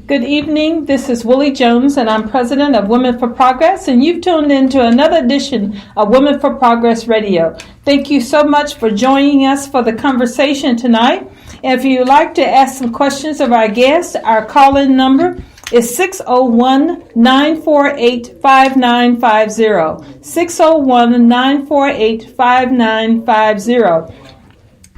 Good evening. This is Willie Jones, and I'm president of Women for Progress, and you've tuned into another edition of Women for Progress Radio. Thank you so much for joining us for the conversation tonight. And if you'd like to ask some questions of our guests, our call-in number is 601-948-5950. 601-948-5950.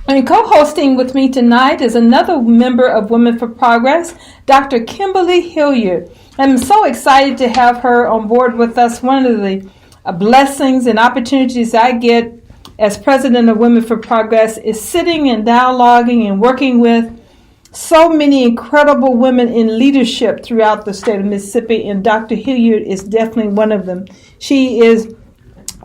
And co-hosting with me tonight is another member of Women for Progress, Dr. Kimberly Hilliard. I'm so excited to have her on board with us. One of the blessings and opportunities I get as president of Women for Progress is sitting and dialoguing and working with so many incredible women in leadership throughout the state of Mississippi, and Dr. Hilliard is definitely one of them. She is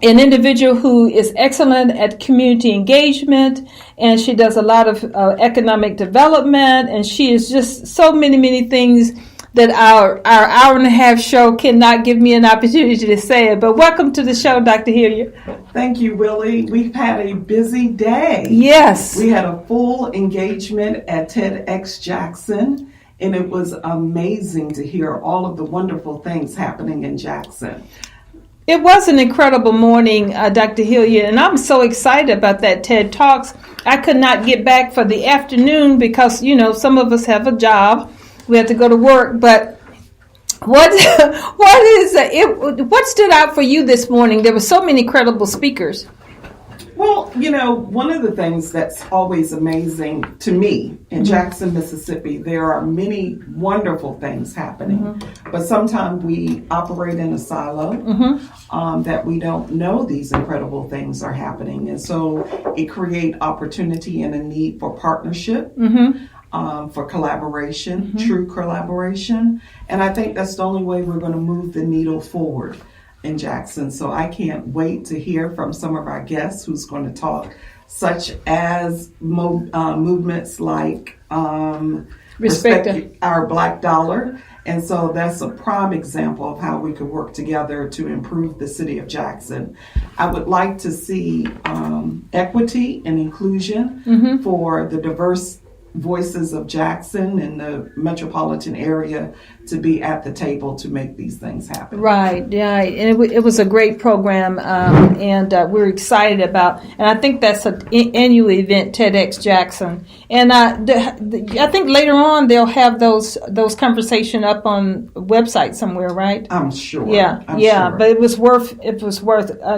an individual who is excellent at community engagement, and she does a lot of economic development, and she is just so many things that our hour and a half show cannot give me an opportunity to say it. But welcome to the show, Dr. Hilliard. Thank you, Willie. We've had a busy day. Yes. We had a full engagement at TEDx Jackson, and it was amazing to hear all of the wonderful things happening in Jackson. It was an incredible morning, Dr. Hilliard, and I'm so excited about that TED Talks. I could not get back for the afternoon because, some of us have a job. We have to go to work. But what stood out for you this morning? There were so many credible speakers. Well, one of the things that's always amazing to me in Jackson, Mississippi, there are many wonderful things happening, but sometimes we operate in a silo that we don't know these incredible things are happening. And so it creates opportunity and a need for partnership, for collaboration, true collaboration. And I think that's the only way we're going to move the needle forward in Jackson. So I can't wait to hear from some of our guests who's going to talk, such as movements like Respect Our Black Dollar. And so that's a prime example of how we could work together to improve the city of Jackson. I would like to see equity and inclusion for the diverse voices of Jackson and the metropolitan area to be at the table to make these things happen. Right, yeah. And it was a great program, and we're excited about, and I think that's an annual event, TEDx Jackson. And I think later on they'll have those conversation up on a website somewhere, right? I'm sure. Yeah, sure. But it was worth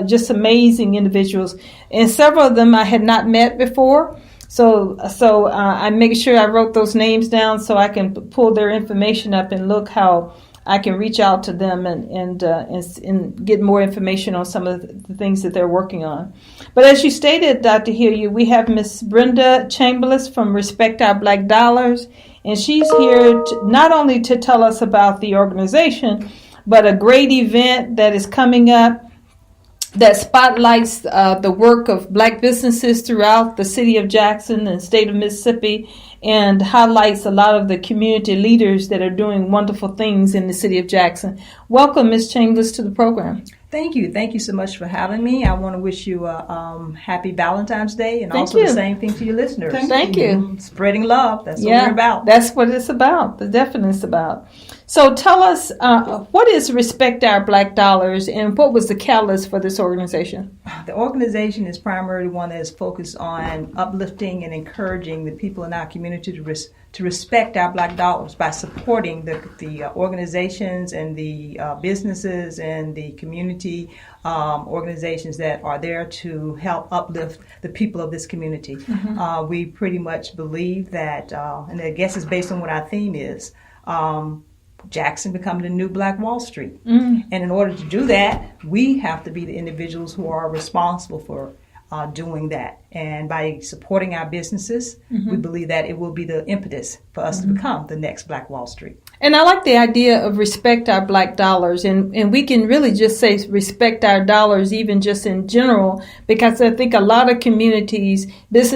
just amazing individuals, and several of them I had not met before. So I make sure I wrote those names down so I can pull their information up and look how I can reach out to them and get more information on some of the things that they're working on. But as you stated, Dr. Hilliard, we have Miss Brenda Chambliss from Respect Our Black Dollars, and she's here not only to tell us about the organization, but a great event that is coming up that spotlights the work of black businesses throughout the city of Jackson and state of Mississippi, and highlights a lot of the community leaders that are doing wonderful things in the city of Jackson. Welcome, Ms. Chambliss, to the program. Thank you. Thank you so much for having me. I want to wish you a happy Valentine's Day, and Thank also you. the same thing to your listeners. Thank you. Spreading love. That's what we're about. That's what it's about. The definitely is about. So tell us, what is Respect Our Black Dollars, and what was the catalyst for this organization? The organization is primarily one that is focused on uplifting and encouraging the people in our community to respect our black dollars by supporting the organizations and the businesses and the community organizations that are there to help uplift the people of this community. We pretty much believe that, and I guess it's based on what our theme is, Jackson becoming the new Black Wall Street. And in order to do that, we have to be the individuals who are responsible for doing that. And by supporting our businesses, we believe that it will be the impetus for us to become the next Black Wall Street. And I like the idea of respect our black dollars. And we can really just say respect our dollars, even just in general, because I think a lot of communities,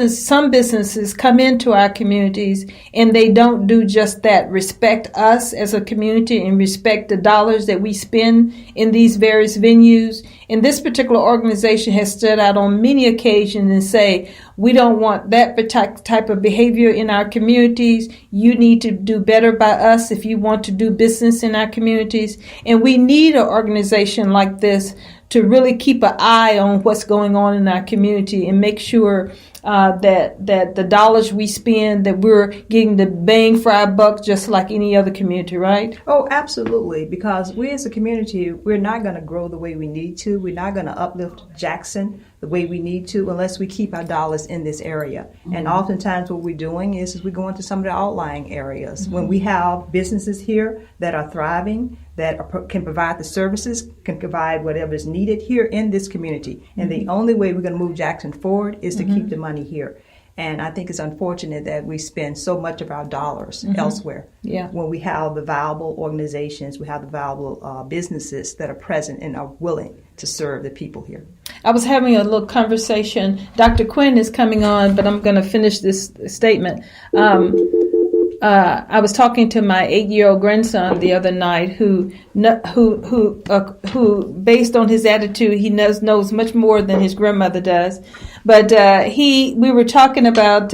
some businesses come into our communities and they don't do just that. Respect us as a community and respect the dollars that we spend in these various venues. And this particular organization has stood out on many occasions and say, say, we don't want that type of behavior in our communities. You need to do better by us if you want to do business in our communities. And we need an organization like this to really keep an eye on what's going on in our community and make sure that the dollars we spend, that we're getting the bang for our buck just like any other community, right? Oh, absolutely. Because we as a community, we're not going to grow the way we need to. We're not going to uplift Jackson the way we need to unless we keep our dollars in this area. Mm-hmm. And oftentimes what we're doing is we go into some of the outlying areas. Mm-hmm. When we have businesses here that are thriving, that can provide the services, can provide whatever is needed here in this community. And the only way we're going to move Jackson forward is to keep the money here. And I think it's unfortunate that we spend so much of our dollars elsewhere. Yeah. When we have the viable organizations, we have the viable businesses that are present and are willing to serve the people here. I was having a little conversation. Dr. Quinn is coming on, but I'm going to finish this statement. I was talking to my 8-year-old grandson the other night, who based on his attitude, he knows much more than his grandmother does. But we were talking about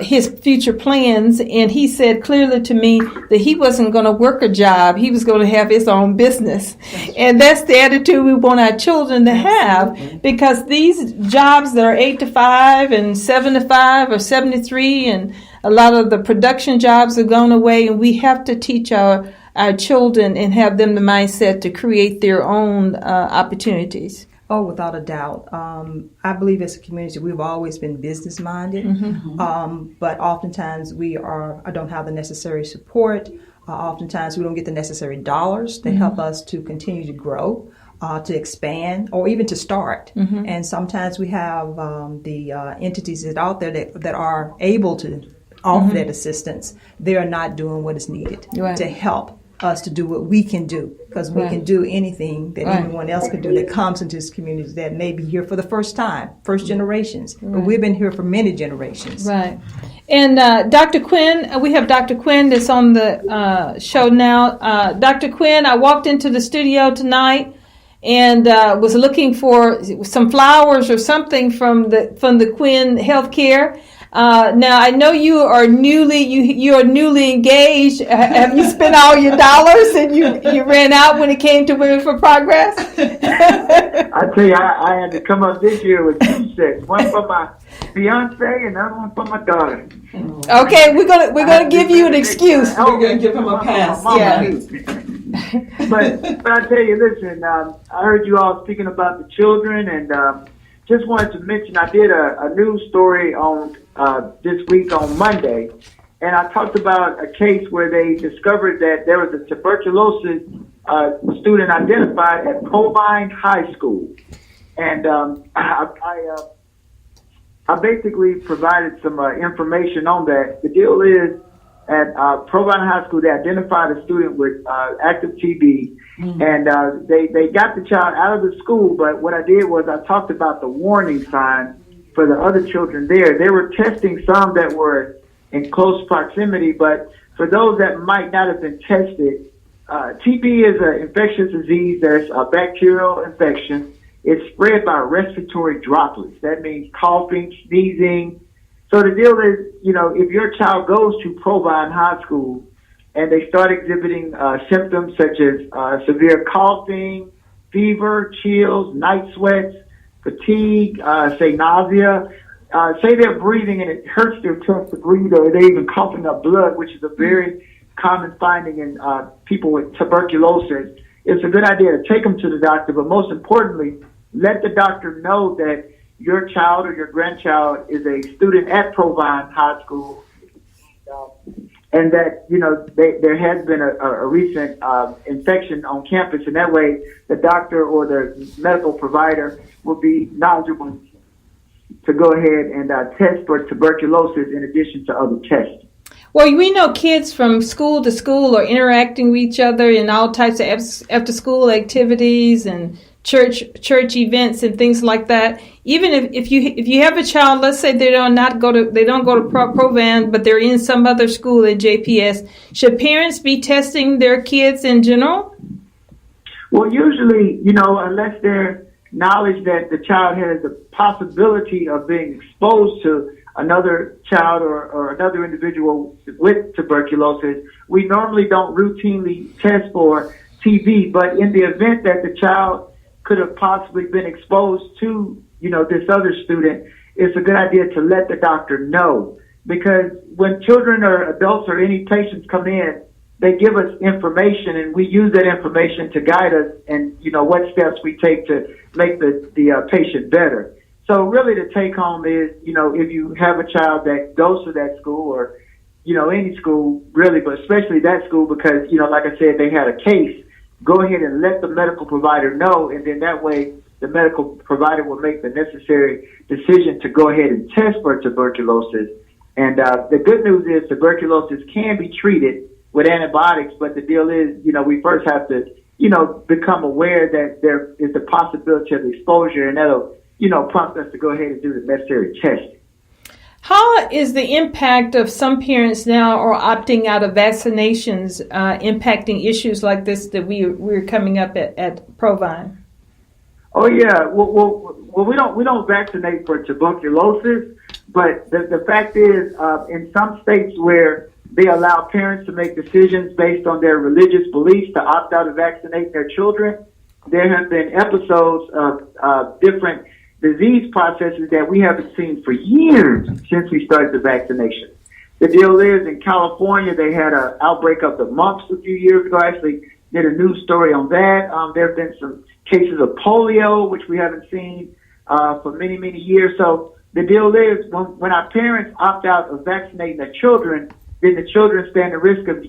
his future plans, and he said clearly to me that he wasn't going to work a job. He was going to have his own business. And that's the attitude we want our children to have, because these jobs that are 8 to 5 and 7 to 5 or 7 to 3, and a lot of the production jobs have gone away, and we have to teach our children and have them the mindset to create their own opportunities. Oh, without a doubt. I believe as a community, we've always been business minded, but oftentimes we don't have the necessary support. Oftentimes we don't get the necessary dollars to help us to continue to grow, to expand, or even to start. And sometimes we have the entities that are out there that are able to offer that assistance. They are not doing what is needed to help us to do what we can do, because we can do anything that anyone else could do that comes into this community that may be here for the first time, first generations. But we've been here for many generations. Right. And Dr. Quinn, we have Dr. Quinn that's on the show now. Dr. Quinn, I walked into the studio tonight and was looking for some flowers or something from the Quinn Healthcare. Now I know you are newly engaged. Have you spent all your dollars and you ran out when it came to Women for Progress? I tell you, I had to come up this year with 2 sets, one for my fiance and another one for my daughter. Okay, we're gonna give you an excuse. We're gonna give him a pass. Yeah. But I tell you, listen, I heard you all speaking about the children, and just wanted to mention I did a news story on this week on Monday, and I talked about a case where they discovered that there was a tuberculosis student identified at Provine High School, and I basically provided some information on that. The deal is, at Provine High School, they identified a student with active TB, and they got the child out of the school. But what I did was I talked about the warning signs for the other children there. They were testing some that were in close proximity, but for those that might not have been tested, TB is an infectious disease. There's a bacterial infection. It's spread by respiratory droplets. That means coughing, sneezing. So the deal is, if your child goes to Provine High School and they start exhibiting symptoms such as severe coughing, fever, chills, night sweats, fatigue, say nausea, say they're breathing and it hurts their chest to breathe, or they're even coughing up blood, which is a very common finding in people with tuberculosis, it's a good idea to take them to the doctor, but most importantly, let the doctor know that your child or your grandchild is a student at Provine High School, and that, there has been a recent infection on campus, and that way the doctor or the medical provider will be knowledgeable to go ahead and test for tuberculosis in addition to other tests. Well, we know kids from school to school are interacting with each other in all types of after-school activities and church events and things like that. Even if you have a child, let's say they don't go to Provine, but they're in some other school at JPS, should parents be testing their kids in general? Well, usually, unless they're knowledge that the child has the possibility of being exposed to another child or another individual with tuberculosis, we normally don't routinely test for TB. But in the event that the child could have possibly been exposed to, this other student, it's a good idea to let the doctor know. Because when children or adults or any patients come in, they give us information, and we use that information to guide us and, what steps we take to make the patient better. So really the take home is, if you have a child that goes to that school or, any school really, but especially that school because, like I said, they had a case, go ahead and let the medical provider know, and then that way the medical provider will make the necessary decision to go ahead and test for tuberculosis. And the good news is tuberculosis can be treated with antibiotics, but the deal is, we first have to, become aware that there is a possibility of exposure, and that'll, prompt us to go ahead and do the necessary testing. How is the impact of some parents now or opting out of vaccinations impacting issues like this that we're coming up at Provine? Oh yeah, well we don't vaccinate for tuberculosis, but the fact is, in some states where they allow parents to make decisions based on their religious beliefs to opt out of vaccinating their children, there have been episodes of different disease processes that we haven't seen for years since we started the vaccination. The deal is, in California, they had an outbreak of the mumps a few years ago. I actually did a news story on that. There have been some cases of polio, which we haven't seen for many, many years. So the deal is, when our parents opt out of vaccinating their children, then the children stand the risk of,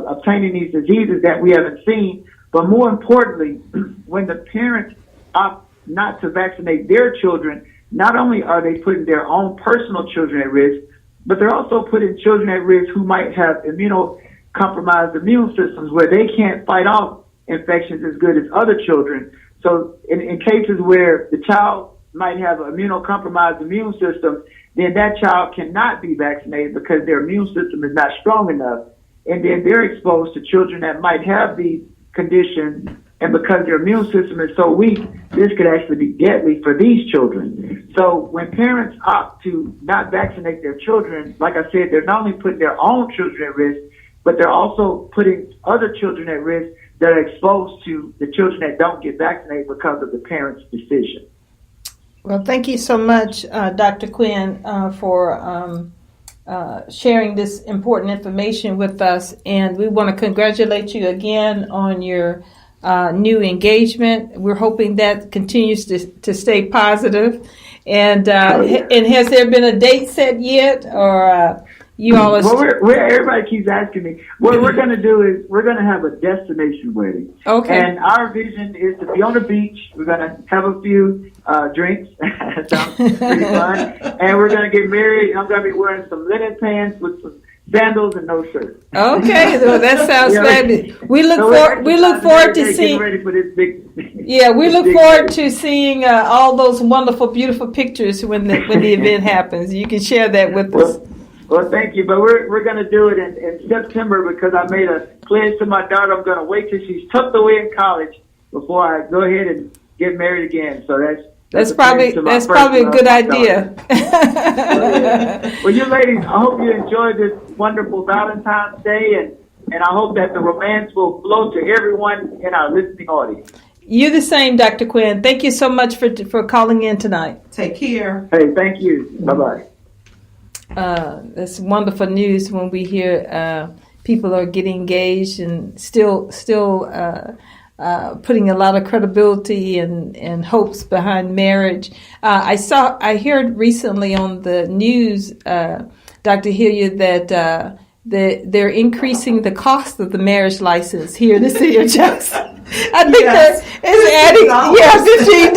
obtaining these diseases that we haven't seen. But more importantly, when the parents opt not to vaccinate their children, not only are they putting their own personal children at risk, but they're also putting children at risk who might have immunocompromised immune systems where they can't fight off infections as good as other children. So in cases where the child might have an immunocompromised immune system, then that child cannot be vaccinated because their immune system is not strong enough. And then they're exposed to children that might have these conditions, and because their immune system is so weak, this could actually be deadly for these children. So when parents opt to not vaccinate their children, like I said, they're not only putting their own children at risk, but they're also putting other children at risk that are exposed to the children that don't get vaccinated because of the parents' decision. Well, thank you so much, Dr. Quinn, for sharing this important information with us. And we want to congratulate you again on your new engagement. We're hoping that continues to stay positive. And and has there been a date set yet, or you all? Everybody keeps asking me. What we're going to do is we're going to have a destination wedding. Okay. And our vision is to be on the beach. We're going to have a few drinks. Sounds pretty fun. And we're going to get married. I'm going to be wearing some linen pants with some sandals and no shirt. Okay, well, that sounds fabulous. We look forward to seeing. Ready for this big. Yeah, we look forward to seeing all those wonderful, beautiful pictures when the event happens. You can share that with us. Well, thank you, but we're going to do it in September because I made a pledge to my daughter. I'm going to wait till she's tucked away in college before I go ahead and get married again. So that's probably a good idea. Well, you ladies, I hope you enjoyed this wonderful Valentine's Day, and I hope that the romance will flow to everyone in our listening audience. You the same, Dr. Quinn. Thank you so much for calling in tonight. Take care. Hey, thank you. Bye-bye. That's wonderful news when we hear people are getting engaged and still putting a lot of credibility and hopes behind marriage. I heard recently on the news, Dr. Hilliard, that they're increasing the cost of the marriage license here in the city of Jackson. I think that is adding, $15.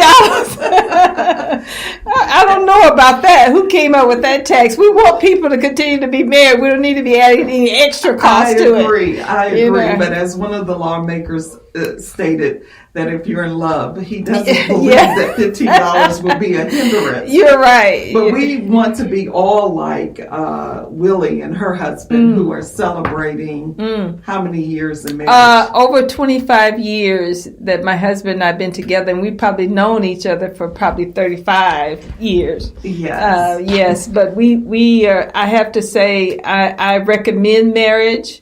I don't know about that. Who came up with that tax? We want people to continue to be married. We don't need to be adding any extra cost to it. I agree. But as one of the lawmakers stated, that if you're in love, he doesn't believe that $15 will be a hindrance. You're right. But we want to be all like Willie and her husband, who are celebrating how many years in marriage? Over 25 years that my husband and I have been together, and we've probably known each other for probably 35 years. Yes. Yes, but we are, I have to say, I recommend marriage.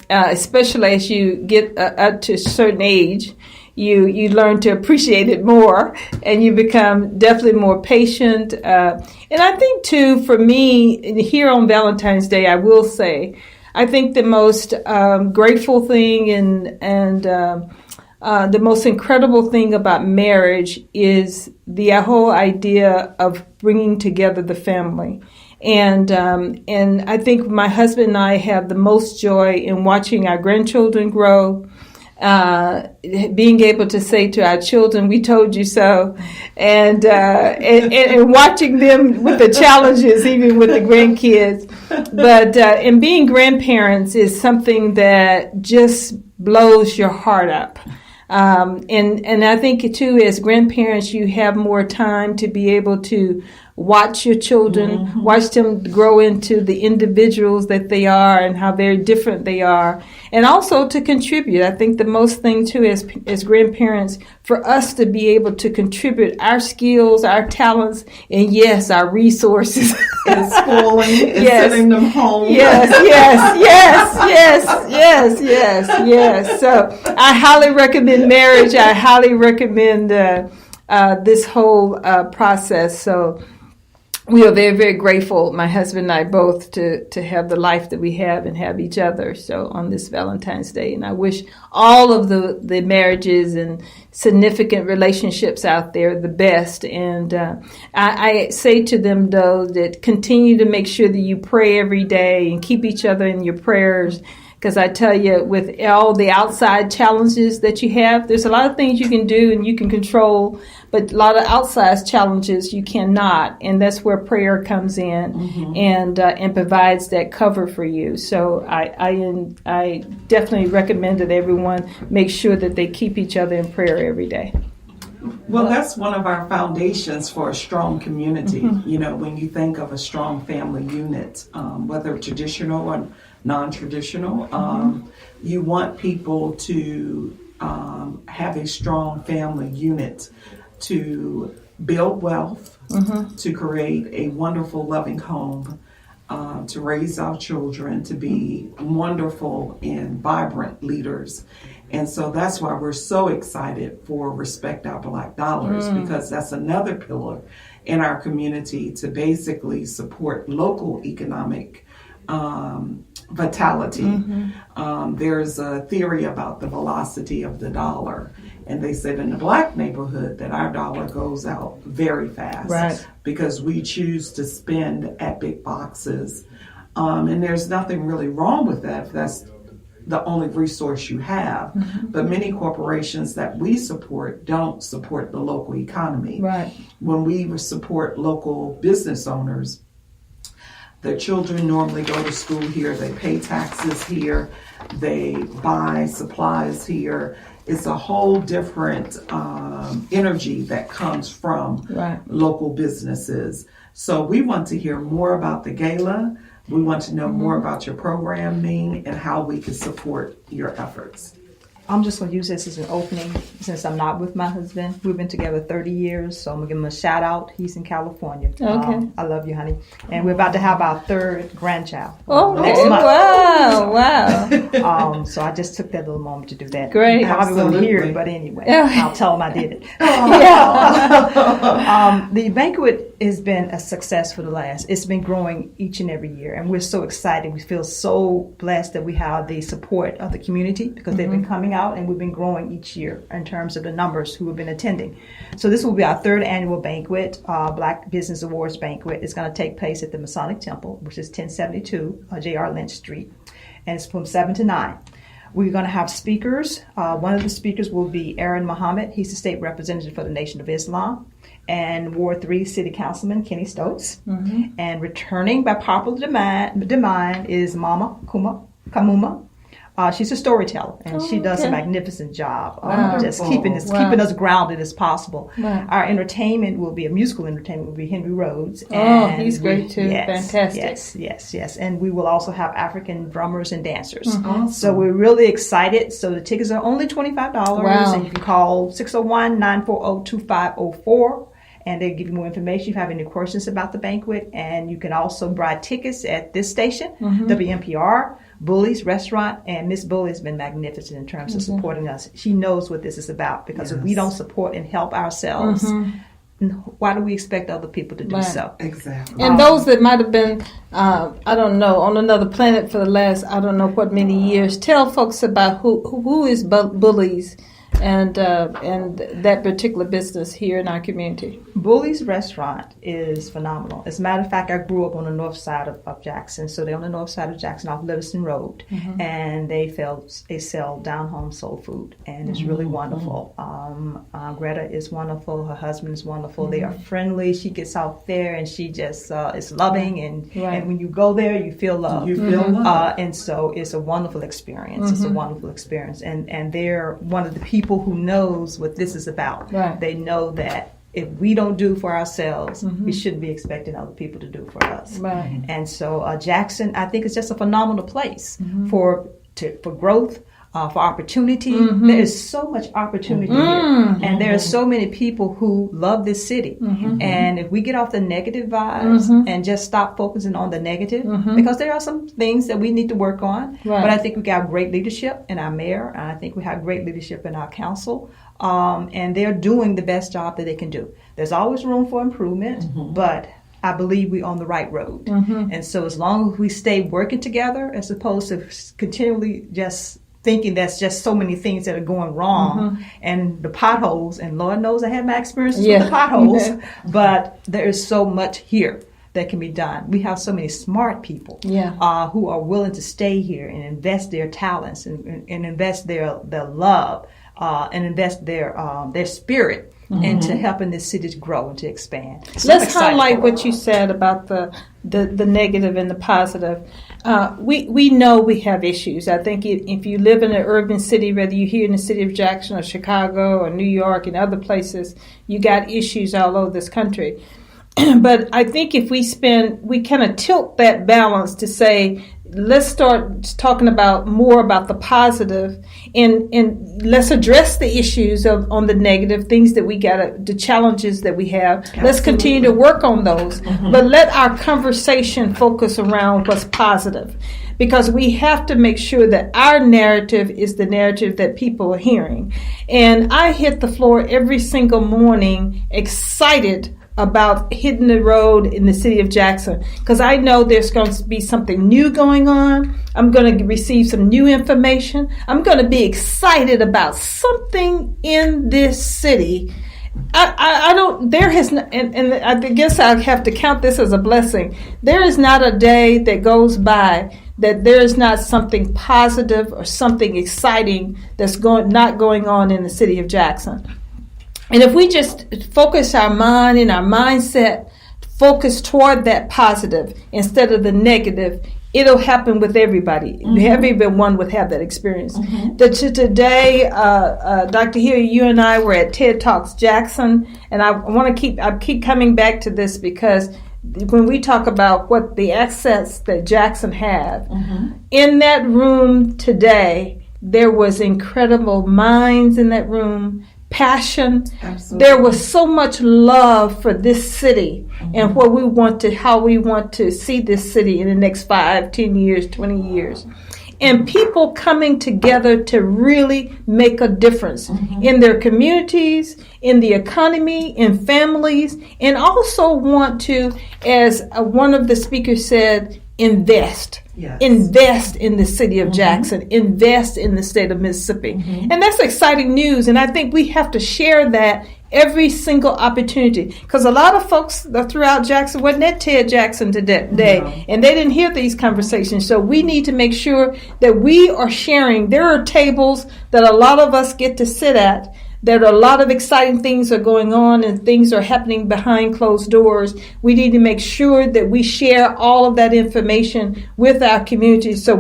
Especially as you get up to a certain age, you learn to appreciate it more, and you become definitely more patient. And I think too, for me, here on Valentine's Day, I will say, I think the most grateful thing and the most incredible thing about marriage is the whole idea of bringing together the family. And I think my husband and I have the most joy in watching our grandchildren grow, being able to say to our children, "We told you so," and watching them with the challenges, even with the grandkids. But and being grandparents is something that just blows your heart up. And I think too, as grandparents, you have more time to be able to watch your children, watch them grow into the individuals that they are and how very different they are, and also to contribute. I think the most thing too, as grandparents, for us to be able to contribute our skills, our talents, and yes, our resources. And schooling and sending them home. Yes. So I highly recommend marriage. I highly recommend this whole process. So we are very, very grateful, my husband and I both, to have the life that we have and have each other. So on this Valentine's Day, and I wish all of the marriages and significant relationships out there the best. And I say to them, though, that continue to make sure that you pray every day and keep each other in your prayers. Because I tell you, with all the outside challenges that you have, there's a lot of things you can do and you can control, but a lot of outside challenges you cannot. And that's where prayer comes in and provides that cover for you. So I definitely recommend that everyone make sure that they keep each other in prayer every day. Well, that's one of our foundations for a strong community. You know, when you think of a strong family unit, whether traditional or non-traditional, you want people to have a strong family unit to build wealth, to create a wonderful, loving home, to raise our children to be wonderful and vibrant leaders. And so that's why we're so excited for Respect Our Black Dollars, because that's another pillar in our community to basically support local economic vitality. There's a theory about the velocity of the dollar. And they said in the black neighborhood that our dollar goes out very fast, right, because we choose to spend at big boxes. And there's nothing really wrong with that if that's the only resource you have. But many corporations that we support don't support the local economy. Right. When we support local business owners, their children normally go to school here, they pay taxes here, they buy supplies here. It's a whole different energy that comes from local businesses. So we want to hear more about the gala. We want to know more about your programming and how we can support your efforts. I'm just going to use this as an opening since I'm not with my husband. We've been together 30 years, so I'm going to give him a shout out. He's in California. Okay. I love you, honey. And we're about to have our third grandchild next month. Wow. So I just took that little moment to do that. Great. You probably won't hear it, but anyway, I'll tell him I did it. The banquet has been a success for it's been growing each and every year, and we're so excited. We feel so blessed that we have the support of the community because they've been coming out, and we've been growing each year in terms of the numbers who have been attending. So this will be our third annual banquet, Black Business Awards banquet. It's going to take place at the Masonic Temple, which is 1072 J.R. Lynch Street, and it's from 7 to 9. We're going to have speakers. One of the speakers will be Aaron Muhammad. He's the state representative for the Nation of Islam. And Ward 3 City Councilman Kenny Stokes. And returning by popular demand is Mama Kamuma. She's a storyteller, and she does a magnificent job of just keeping us grounded as possible. Wow. Our entertainment will be a musical entertainment. Will be Henry Rhodes. He's great too. Yes, Fantastic. Yes. And we will also have African drummers and dancers. Awesome. So we're really excited. So the tickets are only $25, and you can call 601-940-2504. And they give you more information if you have any questions about the banquet. And you can also buy tickets at this station, WMPR, Bully's Restaurant. And Miss Bully has been magnificent in terms of supporting us. She knows what this is about, because if we don't support and help ourselves, why do we expect other people to do so? Exactly. And those that might have been, I don't know, on another planet for the last, I don't know what many years, tell folks about who is Bully's and that particular business here in our community. Bully's Restaurant is phenomenal. As a matter of fact, I grew up on the north side of Jackson. So they're on the north side of Jackson off Livingston Road. And they sell down-home soul food. And it's really wonderful. Greta is wonderful. Her husband is wonderful. They are friendly. She gets out there and she just is loving. And when you go there, you feel love. You feel love. And so it's a wonderful experience. It's a wonderful experience. And they're one of the people who knows what this is about. Right. They know that if we don't do for ourselves, we shouldn't be expecting other people to do for us. Right. And so Jackson, I think, is just a phenomenal place for growth, for opportunity. There is so much opportunity here. And there are so many people who love this city. And if we get off the negative vibes and just stop focusing on the negative, because there are some things that we need to work on. Right. But I think we got great leadership in our mayor. And I think we have great leadership in our council. And they're doing the best job that they can do. There's always room for improvement, but I believe we're on the right road. And so as long as we stay working together, as opposed to continually just thinking that's just so many things that are going wrong, and the potholes, and Lord knows I had my experiences with the potholes, but there is so much here that can be done. We have so many smart people who are willing to stay here and invest their talents and invest their love and invest their spirit into helping this city to grow and to expand. So Let's highlight what you said about the negative and the positive. We know we have issues. I think if you live in an urban city, whether you're here in the city of Jackson or Chicago or New York and other places, you got issues all over this country. But I think if we kind of tilt that balance to say, let's start talking more about the positive, and let's address the issues on the negative things that we the challenges that we have. Absolutely. Let's continue to work on those, but let our conversation focus around what's positive, because we have to make sure that our narrative is the narrative that people are hearing. And I hit the floor every single morning excited about hitting the road in the city of Jackson, because I know there's going to be something new going on. I'm going to receive some new information. I'm going to be excited about something in this city. I guess I have to count this as a blessing. There is not a day that goes by that there is not something positive or something exciting that's not going on in the city of Jackson. And if we just focus our mind and our mindset, focus toward that positive instead of the negative, it'll happen with everybody. Everyone would have that experience. Today, Dr. Hill, you and I were at TED Talks Jackson, and I keep coming back to this, because when we talk about what the access that Jackson have, in that room today, there was incredible minds in that room, passion. Absolutely. There was so much love for this city and how we want to see this city in the next 5, 10 years, 20 years. And people coming together to really make a difference in their communities, in the economy, in families, and also want to, as one of the speakers said, invest. Yes. Invest in the city of Jackson. Invest in the state of Mississippi. And that's exciting news. And I think we have to share that every single opportunity. Because a lot of folks throughout Jackson wasn't at TED Jackson today. And they didn't hear these conversations. So we need to make sure that we are sharing. There are tables that a lot of us get to sit at there are a lot of exciting things are going on and things are happening behind closed doors. We need to make sure that we share all of that information with our community so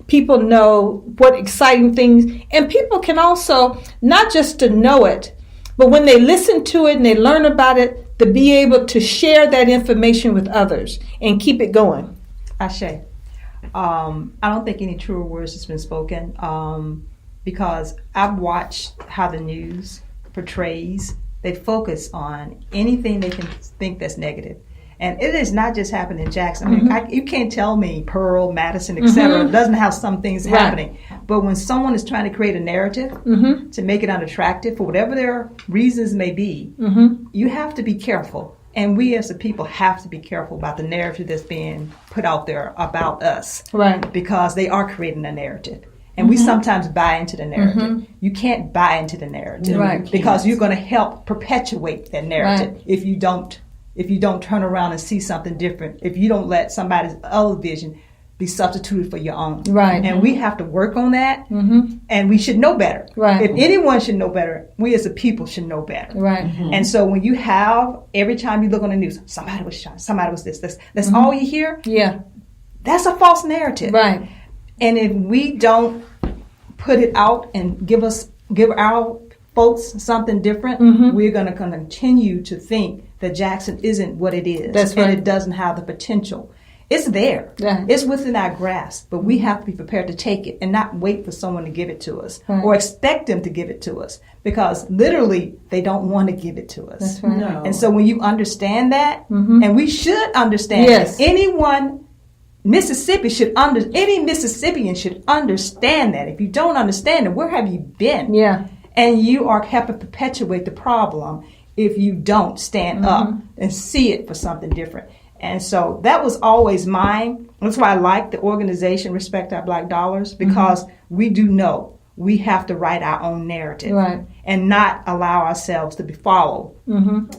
people know what exciting things, and people can also, not just to know it, but when they listen to it and they learn about it, to be able to share that information with others and keep it going. Ashe. I don't think any truer words has been spoken, because I've watched how the news portrays. They focus on anything they can think that's negative. And it is not just happening in Jackson. I mean, you can't tell me Pearl, Madison, etc. doesn't have some things happening. But when someone is trying to create a narrative to make it unattractive, for whatever their reasons may be, you have to be careful. And we as a people have to be careful about the narrative that's being put out there about us. Right. Because they are creating a narrative. And we sometimes buy into the narrative. You can't buy into the narrative because you're going to help perpetuate that narrative if you don't turn around and see something different, if you don't let somebody's other vision be substituted for your own. Right. And we have to work on that, and we should know better. Right. If anyone should know better, we as a people should know better. Right. And so when you have, every time you look on the news, somebody was shot, somebody was this, that's all you hear, that's a false narrative. Right. And if we don't put it out and give our folks something different, we're going to continue to think that Jackson isn't what it is. That's right. And it doesn't have the potential. It's there. Yeah. It's within our grasp, but we have to be prepared to take it and not wait for someone to give it to us or expect them to give it to us, because literally they don't want to give it to us. That's right. No. And so when you understand that, and we should understand that, any Mississippian should understand that. If you don't understand it, where have you been? Yeah. And you are helping perpetuate the problem if you don't stand up and see it for something different. And so that was always mine. That's why I like the organization Respect Our Black Dollars, because we do know we have to write our own narrative and not allow ourselves to follow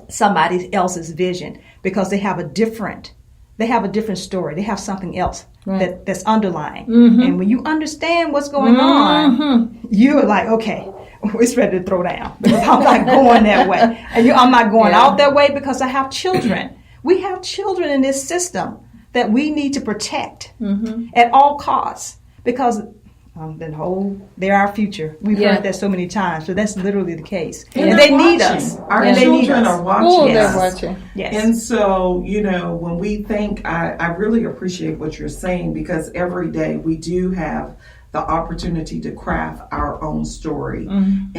somebody else's vision, because they have a different story. They have something else that's underlying. And when you understand what's going on, you're like, okay, it's ready to throw down, because I'm not going that way. And I'm not going out that way because I have children. We have children in this system that we need to protect at all costs, because they're our future. We've heard that so many times, but that's literally the case. And they need us. Our children are watching. Oh, they're watching. Yes. And so, when we think, I really appreciate what you're saying, because every day we do have the opportunity to craft our own story. And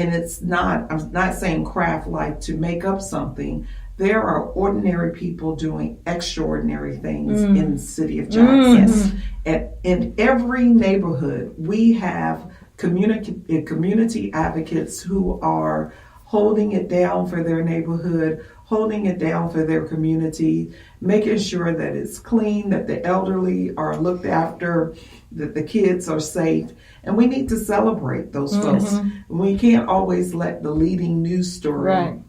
I'm not saying craft like to make up something. There are ordinary people doing extraordinary things in the city of Jackson. In every neighborhood, we have community advocates who are holding it down for their neighborhood, holding it down for their community, making sure that it's clean, that the elderly are looked after, that the kids are safe. And we need to celebrate those folks. We can't always let the leading news story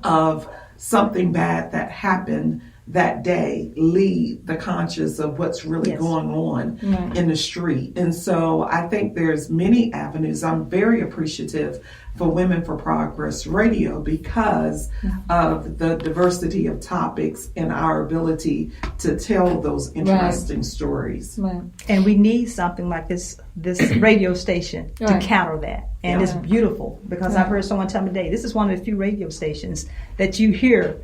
of something bad that happened that day lead the conscious of what's really going on in the street. And so I think there's many avenues. I'm very appreciative for Women for Progress Radio because of the diversity of topics and our ability to tell those interesting stories. And we need something like this radio station to counter that. And it's beautiful, because I've heard someone tell me today, this is one of the few radio stations that you hear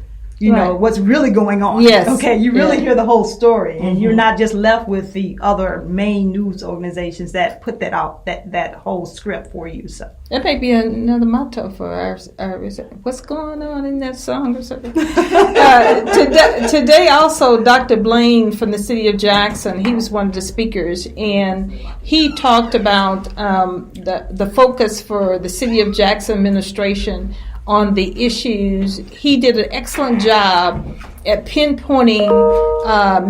know what's really going on. Yes. Okay, you really hear the whole story, and you're not just left with the other main news organizations that put that out, that whole script for you. So that may be another motto for our what's going on in that song or something. Today also, Dr. Blaine from the city of Jackson, he was one of the speakers, and he talked about the focus for the city of Jackson administration on the issues. He did an excellent job at pinpointing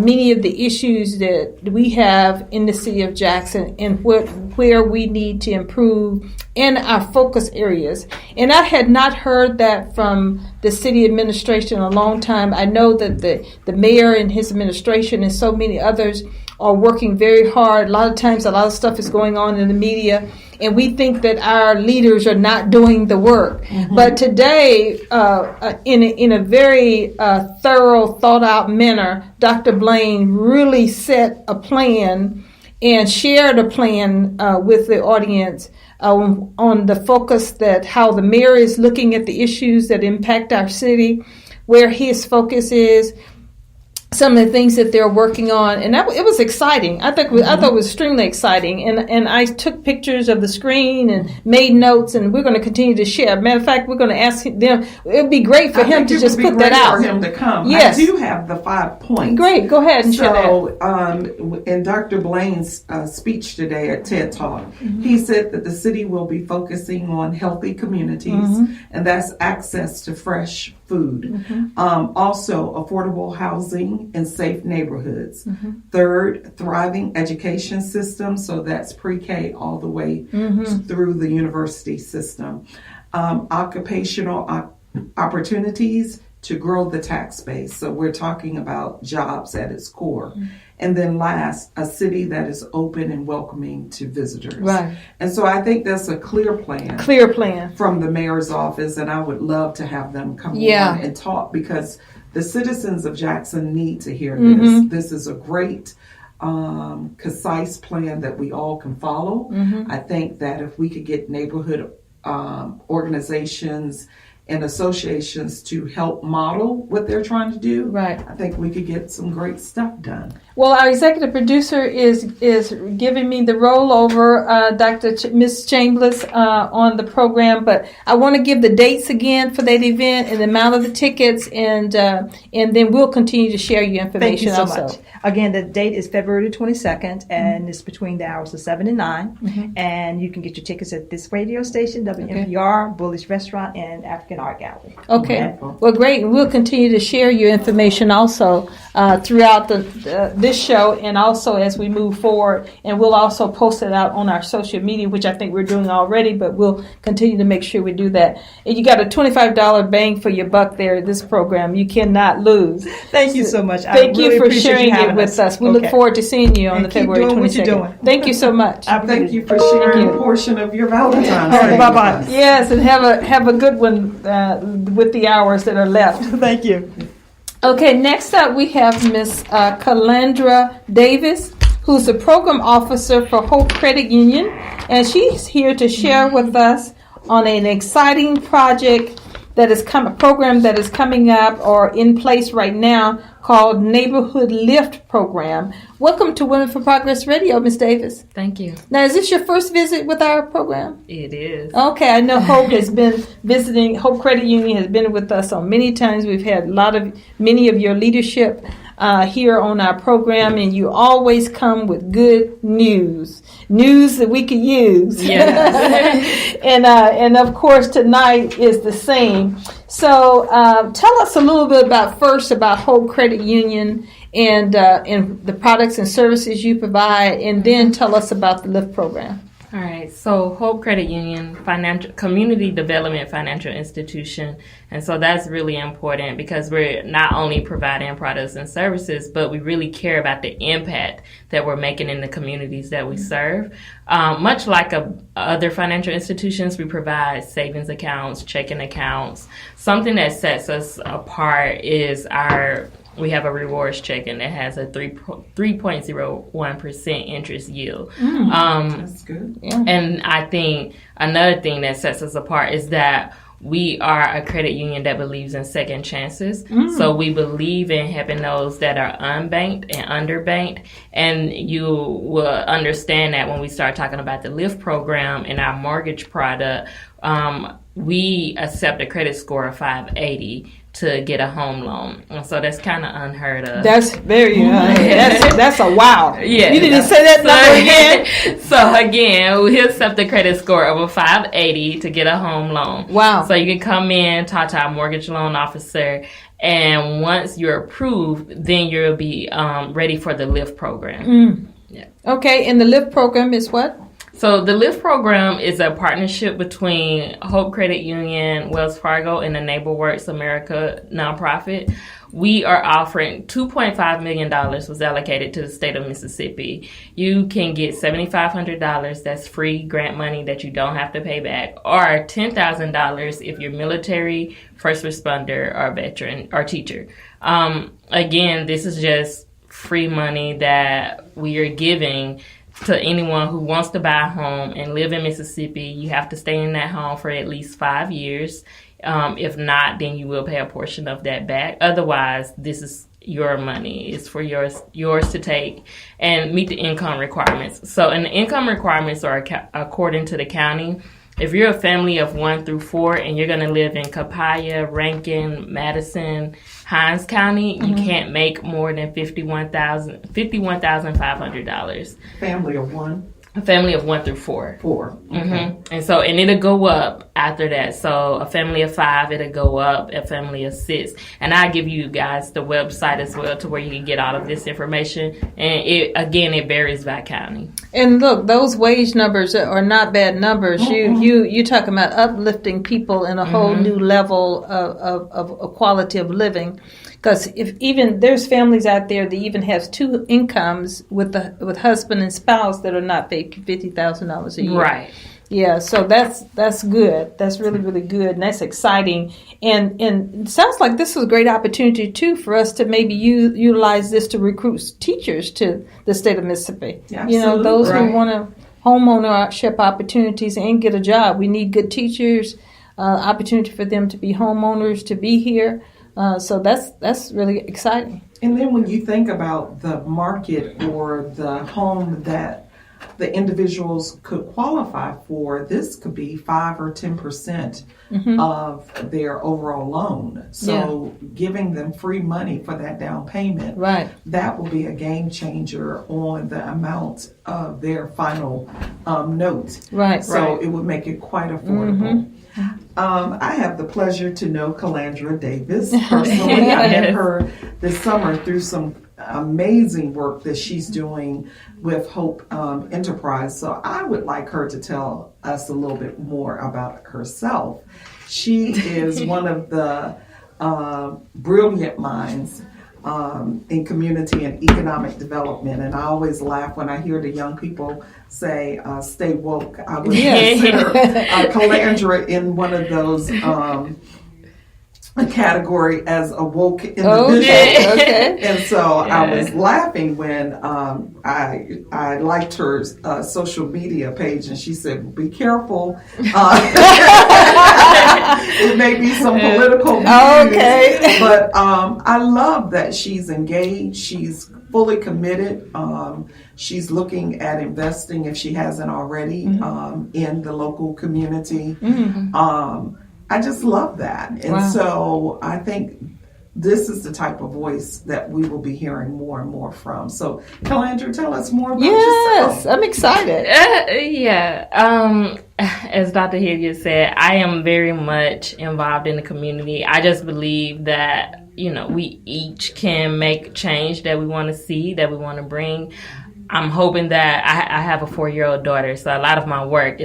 many of the issues that we have in the city of Jackson and where we need to improve in our focus areas. And I had not heard that from the city administration in a long time. I know that the mayor and his administration and so many others are working very hard. A lot of times, a lot of stuff is going on in the media, and we think that our leaders are not doing the work. Mm-hmm. But today, in a very thorough, thought-out manner, Dr. Blaine really set a plan and shared a plan with the audience on the focus that how the mayor is looking at the issues that impact our city, where his focus is, some of the things that they're working on, and it was exciting. I thought it was extremely exciting, and I took pictures of the screen and made notes, and we're going to continue to share. Matter of fact, we're going to ask them. It would be great for him to just put that out. For him to come. Yes, I do have the 5 points. Great, go ahead and share that. So, in Dr. Blaine's speech today at TED Talk, he said that the city will be focusing on healthy communities, and that's access to fresh food. Also, affordable housing and safe neighborhoods. Third, thriving education system, so that's pre-K all the way through the university system. Occupational opportunities to grow the tax base, so we're talking about jobs at its core. And then last, a city that is open and welcoming to visitors. Right. And so I think that's a clear plan. From the mayor's office, and I would love to have them come on and talk, because the citizens of Jackson need to hear this. This is a great, concise plan that we all can follow. I think that if we could get neighborhood organizations and associations to help model what they're trying to do, I think we could get some great stuff done. Well, our executive producer is giving me the rollover, Miss Chambliss, on the program. But I want to give the dates again for that event and the amount of the tickets, and then we'll continue to share your information. Thank you so much. Again, the date is February 22nd, and it's between the hours of 7 and 9. And you can get your tickets at this radio station, WNPR, Bullish Restaurant, and African Art Gallery. Okay. Well, great. And we'll continue to share your information also throughout this show, and also as we move forward, and we'll also post it out on our social media, which I think we're doing already, but we'll continue to make sure we do that. And you got a $25 bang for your buck there at this program. You cannot lose. Thank you so much. Thank you for sharing it with us. We look forward to seeing you on the February 22nd. Thank you so much. Thank you for sharing a portion of your Valentine's Day. Bye-bye. Yes, and have a good one with the hours that are left. Thank you. Okay, next up we have Miss Calandra Davis, who's the program officer for Hope Credit Union, and she's here to share with us on an exciting project that is a program that is coming up or in place right now called Neighborhood Lift Program. Welcome to Women for Progress Radio, Ms. Davis. Thank you. Now, is this your first visit with our program? It is. Okay, I know Hope has been visiting. Hope Credit Union has been with us on many times. We've had many of your leadership here on our program, and you always come with good news that we could use. Yes. and of course tonight is the same. So tell us a little bit about Hope Credit Union and the products and services you provide, and then tell us about the LIFT program. All right, so Hope Credit Union, community development financial institution, and so that's really important because we're not only providing products and services, but we really care about the impact that we're making in the communities that we serve. Much like other financial institutions, we provide savings accounts, checking accounts. Something that sets us apart is we have a rewards checking that has a 3.01% interest yield. That's good. Yeah. And I think another thing that sets us apart is that we are a credit union that believes in second chances. So we believe in helping those that are unbanked and underbanked. And you will understand that when we start talking about the LIFT program and our mortgage product, we accept a credit score of 580 to get a home loan. And so that's kind of unheard of. That's very that's a wow. Yeah. You didn't say that number again? So again, we accept a credit score of a 580 to get a home loan. Wow. So you can come in, talk to our mortgage loan officer, and once you're approved, then you'll be ready for the LIFT program. Yeah. Okay, and the LIFT program is what? So the LIFT program is a partnership between Hope Credit Union, Wells Fargo, and the NeighborWorks America nonprofit. We are offering $2.5 million was allocated to the state of Mississippi. You can get $7,500. That's free grant money that you don't have to pay back, or $10,000 if you're military, first responder, or veteran, or teacher. Again, this is just free money that we are giving to anyone who wants to buy a home and live in Mississippi. You have to stay in that home for at least 5 years. If not, then you will pay a portion of that back. Otherwise, this is your money. It's for yours to take and meet the income requirements. So, and the income requirements are according to the county. If you're a family of 1 through 4 and you're going to live in Copiah, Rankin, Madison, Hinds County, you can't make more than $51,500. Family of 1? A family of 1 through 4. 4. Okay. And it'll go up after that. So a family of 5, it'll go up. A family of 6, and I'll give you guys the website as well to where you can get all of this information. And it varies by county. And look, those wage numbers are not bad numbers. You talking about uplifting people in a whole new level of quality of living. Because if even there's families out there that even have 2 incomes with husband and spouse that are not paid $50,000 a year. Right. Yeah. So that's good. That's really, really good, and that's exciting. And it sounds like this is a great opportunity too for us to maybe utilize this to recruit teachers to the state of Mississippi. Absolutely. Those who want to homeownership opportunities and get a job. We need good teachers. Opportunity for them to be homeowners, to be here. So that's really exciting. And then when you think about the market or the home that the individuals could qualify for, this could be 5 or 10% of their overall loan. So giving them free money for that down payment, Right. that will be a game changer on the amount of their final note. Right. So it would make it quite affordable. I have the pleasure to know Calandra Davis personally. I met her this summer through some amazing work that she's doing with Hope Enterprise. So I would like her to tell us a little bit more about herself. She is one of the brilliant minds in community and economic development. And I always laugh when I hear the young people say, stay woke. I would consider Calandra in one of those category as a woke individual. Okay. And so I was laughing when I liked her social media page, and she said, be careful. It may be some political views, but I love that she's engaged. She's fully committed. She's looking at investing, if she hasn't already, in the local community. I just love that. And so I think this is the type of voice that we will be hearing more and more from. So, Calandra, tell us more about yourself. Yes, I'm excited. As Dr. Hilliard said, I am very much involved in the community. I just believe that, we each can make change that we want to see, that we want to bring. I'm hoping that I have a 4-year-old daughter, so a lot of my work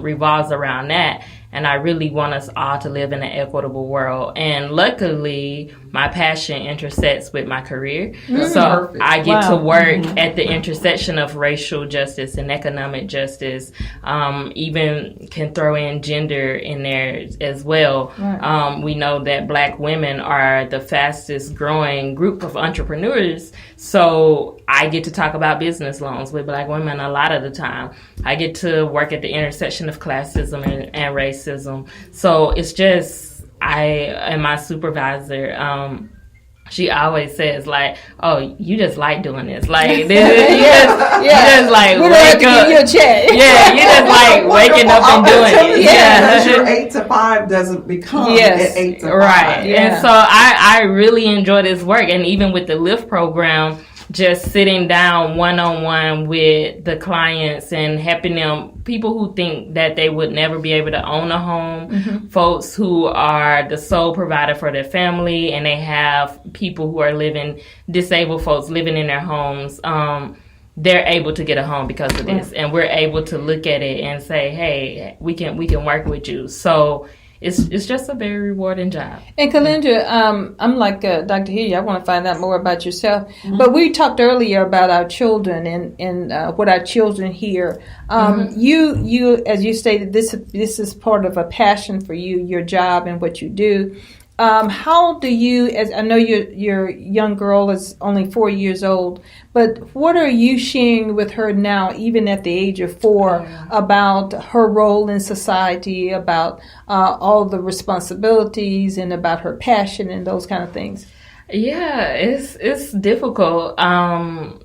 revolves around that. And I really want us all to live in an equitable world. And luckily, my passion intersects with my career. So perfect. I get to work at the intersection of racial justice and economic justice. Even can throw in gender in there as well. Right. We know that Black women are the fastest growing group of entrepreneurs. So I get to talk about business loans with Black women a lot of the time. I get to work at the intersection of classism and racism. So it's just, and my supervisor, she always says like, "Oh, you just like doing this. Like, you just like wake up. You a check. Yeah, you just like waking up and doing it. Because your 8 to 5 doesn't become at 8 to 5. Right. Yeah. And so I really enjoy this work, and even with the LIFT program, just sitting down one-on-one with the clients and helping them, people who think that they would never be able to own a home, folks who are the sole provider for their family, and they have people who are disabled folks living in their homes. they're able to get a home because of this, and we're able to look at it and say, hey, we can work with you. So it's just a very rewarding job. And Calandra, I'm like Dr. Healy. I want to find out more about yourself. Mm-hmm. But we talked earlier about our children and what our children hear. You, as you stated, this is part of a passion for you, your job and what you do. How do you, as I know your young girl is only 4 years old, but what are you sharing with her now, even at the age of 4, about her role in society, about all the responsibilities and about her passion and those kind of things? Yeah, it's difficult. So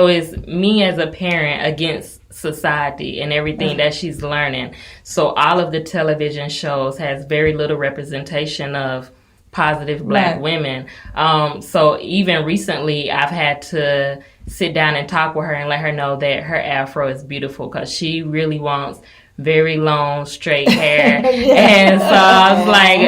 it's me as a parent against society and everything that she's learning. So all of the television shows has very little representation of positive Black women. So even recently, I've had to sit down and talk with her and let her know that her afro is beautiful, because she really wants very long, straight hair. And so I was like,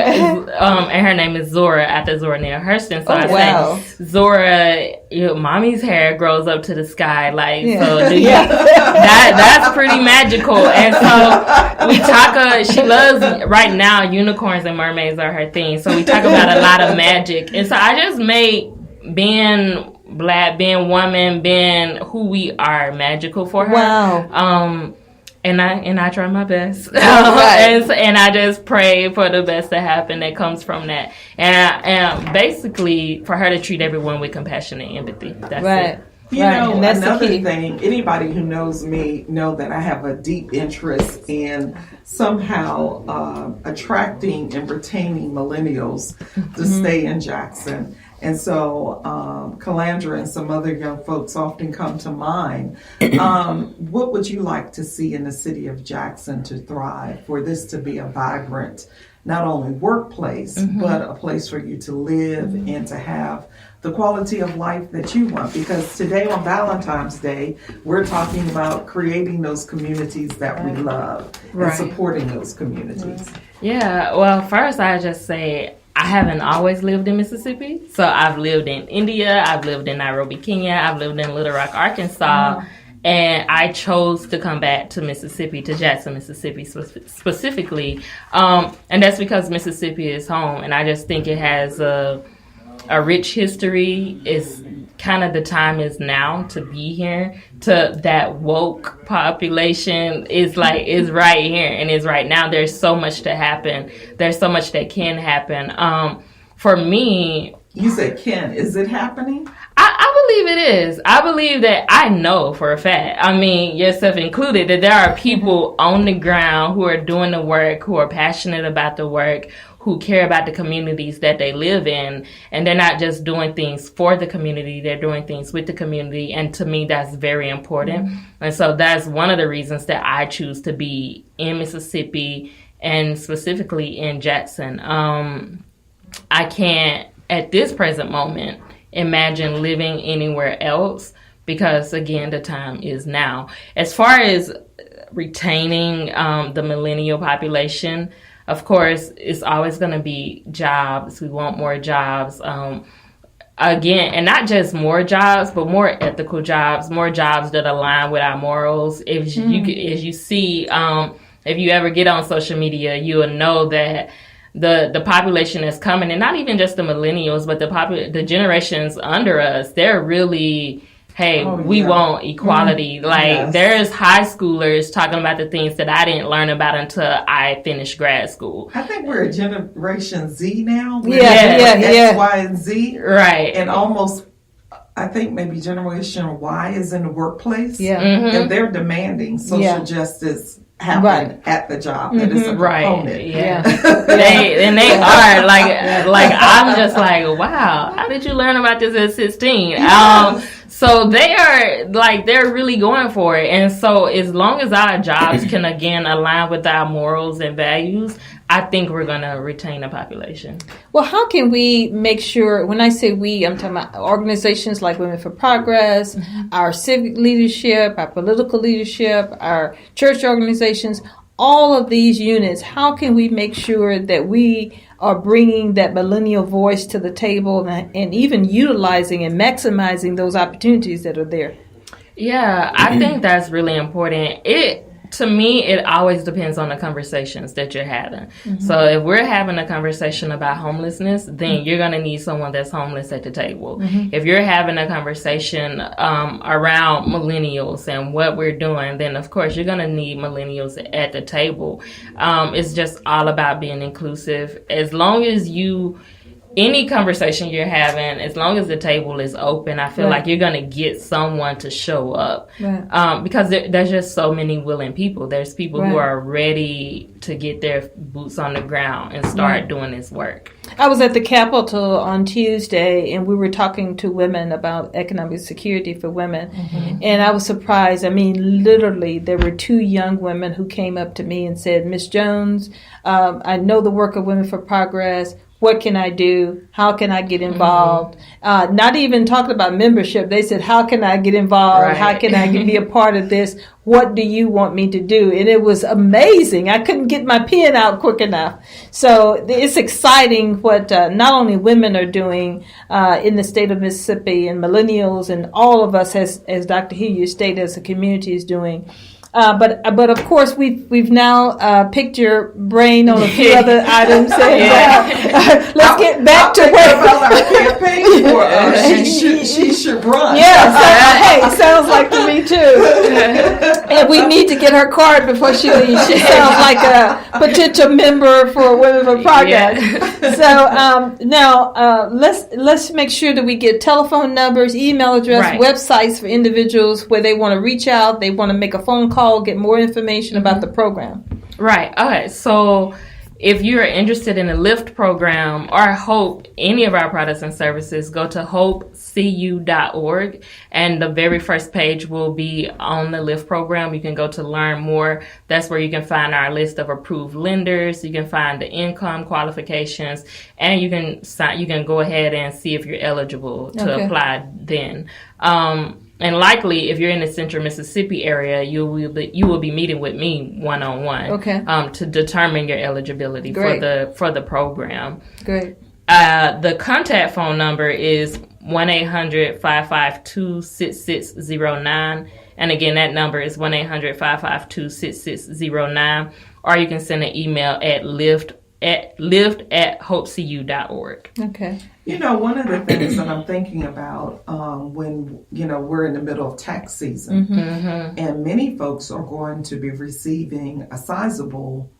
and her name is Zora, after Zora Neale Hurston. So I said, Zora, mommy's hair grows up to the sky. Like, so do you, that's pretty magical. And so we talk, she loves, right now, unicorns and mermaids are her thing. So we talk about a lot of magic. And so I just made being Black, being woman, being who we are magical for her. Wow. And I try my best, and I just pray for the best to happen that comes from that, and basically for her to treat everyone with compassion and empathy. That's it. You know, and that's another thing. Anybody who knows me know that I have a deep interest in somehow attracting and retaining millennials to stay in Jackson. And so Calandra and some other young folks often come to mind. What would you like to see in the city of Jackson to thrive, for this to be a vibrant, not only workplace, but a place for you to live and to have the quality of life that you want? Because today on Valentine's Day, we're talking about creating those communities that we love and supporting those communities. Yeah, well, first I just say, I haven't always lived in Mississippi. So I've lived in India, I've lived in Nairobi, Kenya, I've lived in Little Rock, Arkansas, and I chose to come back to Mississippi, to Jackson, Mississippi specifically. And that's because Mississippi is home, and I just think it has a rich history. It's kind of the time is now to be here. To that woke population is right here and is right now. There's so much to happen. There's so much that can happen. For me, you said can. Is it happening? I believe it is. I believe that I know for a fact, I mean, yourself included, that there are people on the ground who are doing the work, who are passionate about the work, who care about the communities that they live in, and they're not just doing things for the community, they're doing things with the community, and to me that's very important. And so that's one of the reasons that I choose to be in Mississippi, and specifically in Jackson. I can't, at this present moment, imagine living anywhere else, because again, the time is now. As far as retaining the millennial population, of course, it's always going to be jobs. We want more jobs. Again, and not just more jobs, but more ethical jobs, more jobs that align with our morals. As you see, if you ever get on social media, you will know that the population that's coming, and not even just the millennials, but the generations under us, they're really, we want equality. There's high schoolers talking about the things that I didn't learn about until I finished grad school. I think we're a Generation Z now. X, Y, and Z. Right. And almost, I think maybe Generation Y is in the workplace. Yeah. And they're demanding social justice happen at the job. That is a component. They are like I'm just like, wow, how did you learn about this at 16? So they are they're really going for it. And so as long as our jobs can again align with our morals and values, I think we're going to retain the population. Well, how can we make sure, when I say we, I'm talking about organizations like Women for Progress, our civic leadership, our political leadership, our church organizations, all of these units, how can we make sure that we are bringing that millennial voice to the table and even utilizing and maximizing those opportunities that are there? Yeah, I think that's really important. To me, it always depends on the conversations that you're having. Mm-hmm. So if we're having a conversation about homelessness, then you're going to need someone that's homeless at the table. Mm-hmm. If you're having a conversation around millennials and what we're doing, then of course you're going to need millennials at the table. It's just all about being inclusive. As long as any conversation you're having, as long as the table is open, I feel like you're going to get someone to show up. Right. Because there's just so many willing people. There's people who are ready to get their boots on the ground and start doing this work. I was at the Capitol on Tuesday, and we were talking to women about economic security for women. Mm-hmm. And I was surprised. I mean, literally, there were 2 young women who came up to me and said, Ms. Jones, I know the work of Women for Progress. What can I do? How can I get involved? Mm-hmm. Not even talking about membership. They said, how can I get involved? Right. How can I be a part of this? What do you want me to do? And it was amazing. I couldn't get my pen out quick enough. So it's exciting what not only women are doing in the state of Mississippi, and millennials and all of us, as Dr. Hilliard stated, as a community is doing. But of course we've now picked your brain on a few other items. And, let's get back to where about our campaign. She should run. Yeah, sounds like to me too. And we need to get her card before she leaves. She sounds like a potential member for Women for Progress. Yeah. So now let's make sure that we get telephone numbers, email address, websites for individuals where they want to reach out, they want to make a phone call, get more information about the program. Right. Okay. So if you're interested in the LIFT program or HOPE, any of our products and services, go to hopecu.org, and the very first page will be on the LIFT program. You can go to learn more. That's where you can find our list of approved lenders. You can find the income qualifications, and you can go ahead and see if you're eligible to apply then. And likely, if you're in the Central Mississippi area, you will be meeting with me one-on-one to determine your eligibility for the program. Great. The contact phone number is 1-800-552-6609. And again, that number is 1-800-552-6609. Or you can send an email at lift@hopecu.org. Okay. One of the things that I'm thinking about when, we're in the middle of tax season, and many folks are going to be receiving a sizable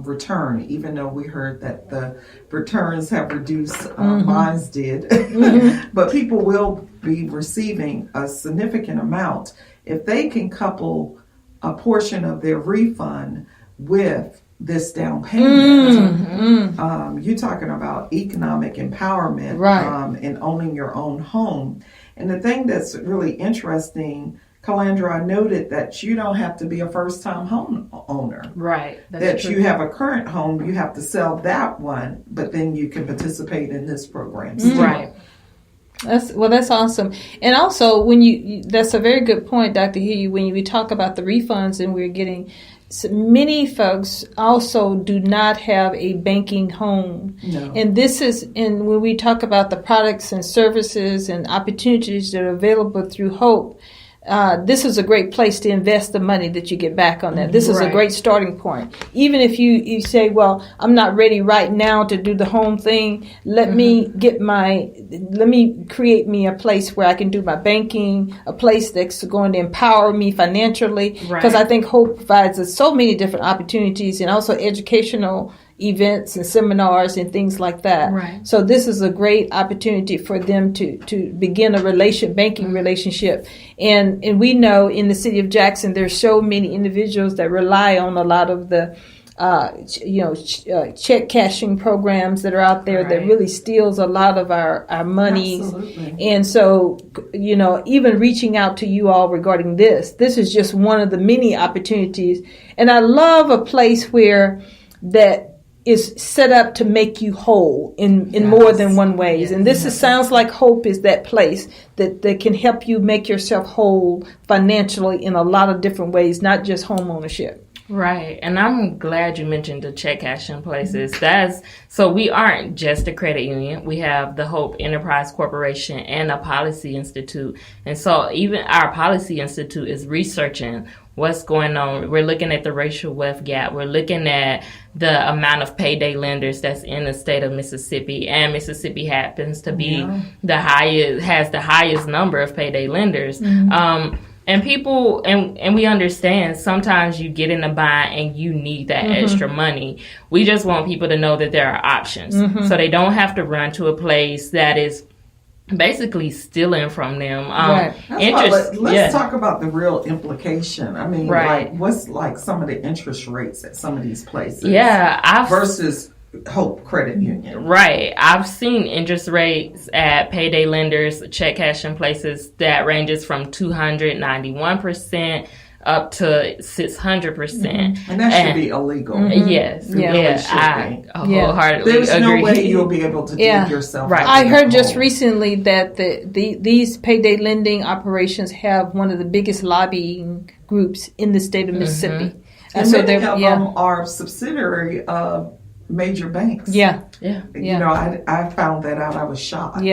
return, even though we heard that the returns have reduced, mine did, but people will be receiving a significant amount. If they can couple a portion of their refund with this down payment, you're talking about economic empowerment, and owning your own home. And the thing that's really interesting, Calandra, I noted that you don't have to be a first-time home owner. Right. That's true. You have a current home, you have to sell that one, but then you can participate in this program. Right. That's awesome. And also, that's a very good point, Dr. Hilliard, when we talk about the refunds and we're getting. So many folks also do not have a banking home. No. And when we talk about the products and services and opportunities that are available through HOPE, this is a great place to invest the money that you get back on that. This is a great starting point. Even if you say, well, I'm not ready right now to do the home thing, let me create me a place where I can do my banking, a place that's going to empower me financially. Because I think HOPE provides us so many different opportunities and also educational events and seminars and things like that. Right. So this is a great opportunity for them to begin a banking relationship. And we know in the city of Jackson, there's so many individuals that rely on a lot of the check cashing programs that are out there that really steals a lot of our monies. Absolutely. And so, even reaching out to you all regarding this is just one of the many opportunities. And I love a place where that is set up to make you whole in more than one ways. And this sounds like HOPE is that place that can help you make yourself whole financially in a lot of different ways, not just home ownership. Right. And I'm glad you mentioned the check cashing places. So we aren't just a credit union. We have the Hope Enterprise Corporation and a Policy Institute. And so even our Policy Institute is researching what's going on. We're looking at the racial wealth gap. We're looking at the amount of payday lenders that's in the state of Mississippi. And Mississippi happens to be has the highest number of payday lenders. And people, and we understand sometimes you get in a bind and you need that extra money. We just want people to know that there are options. So they don't have to run to a place that is basically stealing from them. Let's talk about the real implication. I mean, like, what's like some of the interest rates at some of these places? Yeah. Versus Hope Credit Union. Right. I've seen interest rates at payday lenders, check cashing places that ranges from 291% up to 600%. And that should be illegal. Yes. I wholeheartedly There's agree. no way you'll be able to dig yourself out. I heard just recently that these payday lending operations have one of the biggest lobbying groups in the state of Mississippi. And so many of them are subsidiary of major banks. You know, I found that out. I was shocked.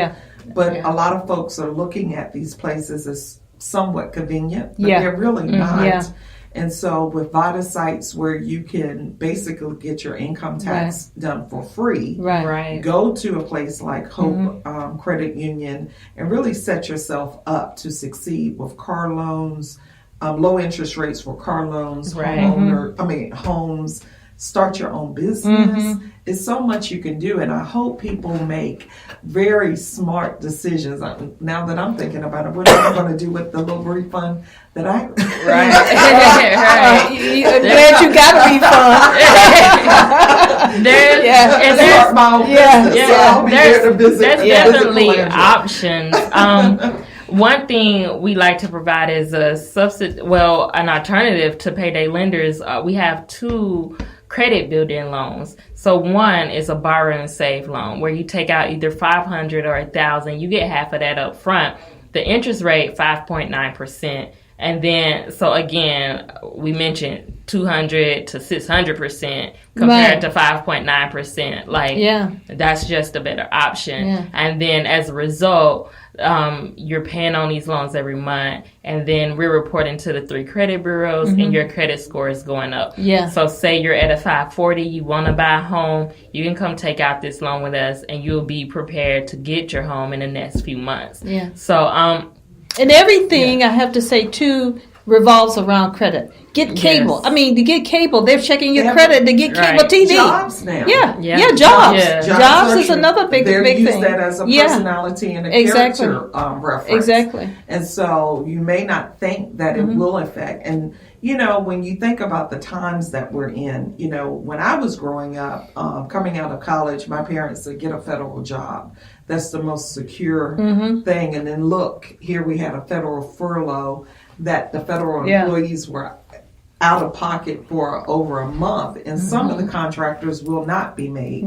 But a lot of folks are looking at these places as somewhat convenient, but they're really not. And so with VADA sites where you can basically get your income tax done for free, go to a place like Hope Credit Union and really set yourself up to succeed with car loans, low interest rates for car loans, homes. Start your own business. It's so much you can do, and I hope people make very smart decisions. Now that I'm thinking about it, what am I going to do with the little refund that I? Glad you got a refund. There's definitely options. One thing we like to provide is an alternative to payday lenders. We have two credit building loans. So one is a borrow and save loan where you take out either $500 or $1,000. You get half of that up front. The interest rate 5.9%. And then, so again, we mentioned 200 to 600% compared to 5.9%. That's just a better option. And then as a result, you're paying on these loans every month, and then we're reporting to the 3 credit bureaus, and your credit score is going up. So say you're at a 540, you want to buy a home, you can come take out this loan with us, and you'll be prepared to get your home in the next few months. So, and everything, I have to say, too, revolves around credit. Get cable. I mean, to get cable, they're checking your credit to get cable TV. Jobs now. Jobs. Jobs is another big thing. They use that as a personality and a character reference. Exactly. And so you may not think that it will affect. And, you know, when you think about the times that we're in, you know, when I was growing up, coming out of college, my parents said, get a federal job. That's the most secure thing. And then look, here we had a federal furlough that the federal employees were out of pocket for over a month, and some of the contractors will not be made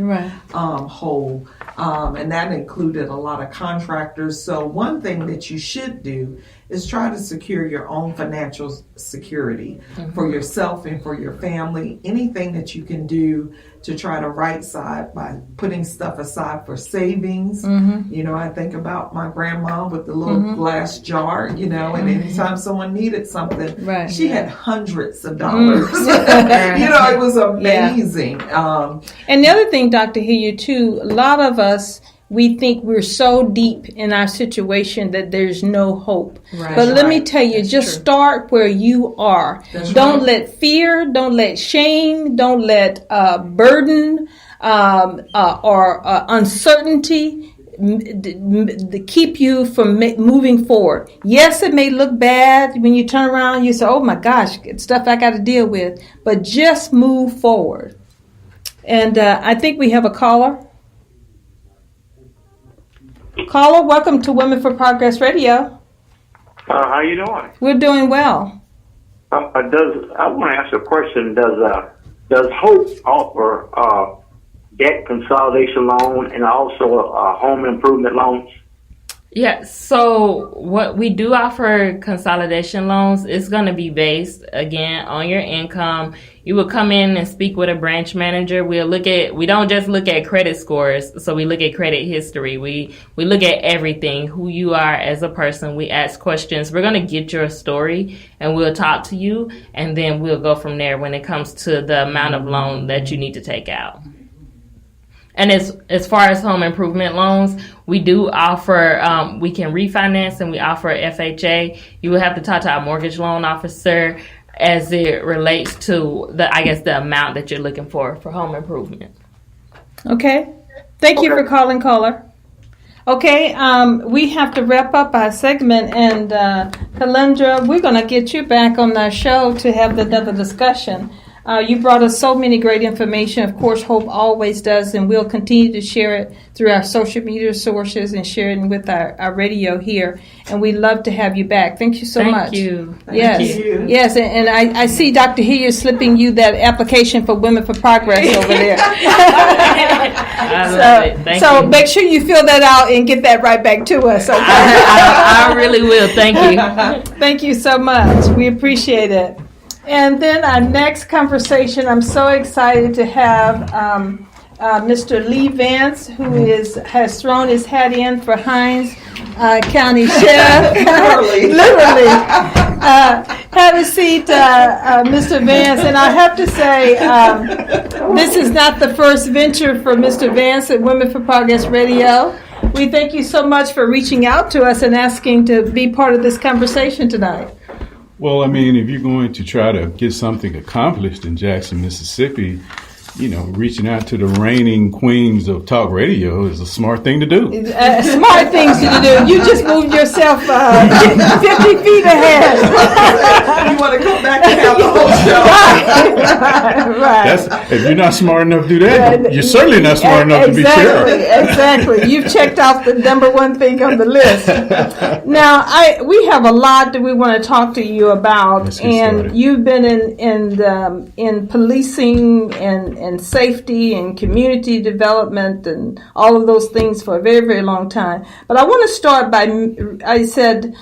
whole, and that included a lot of contractors. So one thing that you should do is try to secure your own financial security for yourself and for your family. Anything that you can do to try to right side by putting stuff aside for savings. You know, I think about my grandma with the little glass jar, you know, and anytime someone needed something, she had hundreds of dollars. You know, it was amazing. And the other thing, Dr. Hilliard, too, a lot of us, we think we're so deep in our situation that there's no hope. But let me tell you, start where you are. Don't let fear, don't let shame, don't let burden or uncertainty keep you from moving forward. Yes, it may look bad when you turn around. You say, "Oh my gosh, it's stuff I got to deal with," but just move forward. And I think we have a caller. Caller, welcome to Women for Progress Radio. How you doing? We're doing well. I want to ask a question. Does Hope offer debt consolidation loan and also home improvement loans? Yeah, so what we do offer consolidation loans is going to be based, again, on your income. You will come in and speak with a branch manager. We don't just look at credit scores, so we look at credit history. We look at everything, who you are as a person. We ask questions. We're going to get your story, and we'll talk to you, and then we'll go from there when it comes to the amount of loan that you need to take out. And as far as home improvement loans, we do offer, we can refinance, and we offer FHA. You will have to talk to our mortgage loan officer as it relates to the amount that you're looking for home improvement. Okay. Thank you for calling, caller. Okay, we have to wrap up our segment, and Calandra, we're going to get you back on our show to have another discussion. You brought us so many great information. Of course, Hope always does, and we'll continue to share it through our social media sources and share it with our radio here. And we'd love to have you back. Thank you so much. Thank you. Yes, Thank you. yes, and I see Dr. Hilliard slipping you that application for Women for Progress over there. I love it. Thank so you. make sure you fill that out and get that right back to us. Okay? I really will. Thank you. Thank you so much. We appreciate it. And then our next conversation, I'm so excited to have Mr. Lee Vance, who has thrown his hat in for Hinds County Sheriff. Literally. Have a seat, Mr. Vance. And I have to say, this is not the first venture for Mr. Vance at Women for Progress Radio. We thank you so much for reaching out to us and asking to be part of this conversation tonight. Well, I mean, if you're going to try to get something accomplished in Jackson, Mississippi, reaching out to the reigning queens of talk radio is a smart thing to do. Smart things to do. You just moved yourself 50 feet ahead. You want to come back and have the whole show. Right. If you're not smart enough to do that, you're certainly not smart enough to be sheriff. Exactly. You've checked off the number one thing on the list. Now, we have a lot that we want to talk to you about, and started. You've been in policing and safety and community development and all of those things for a very, very long time. But I want to start by, I said,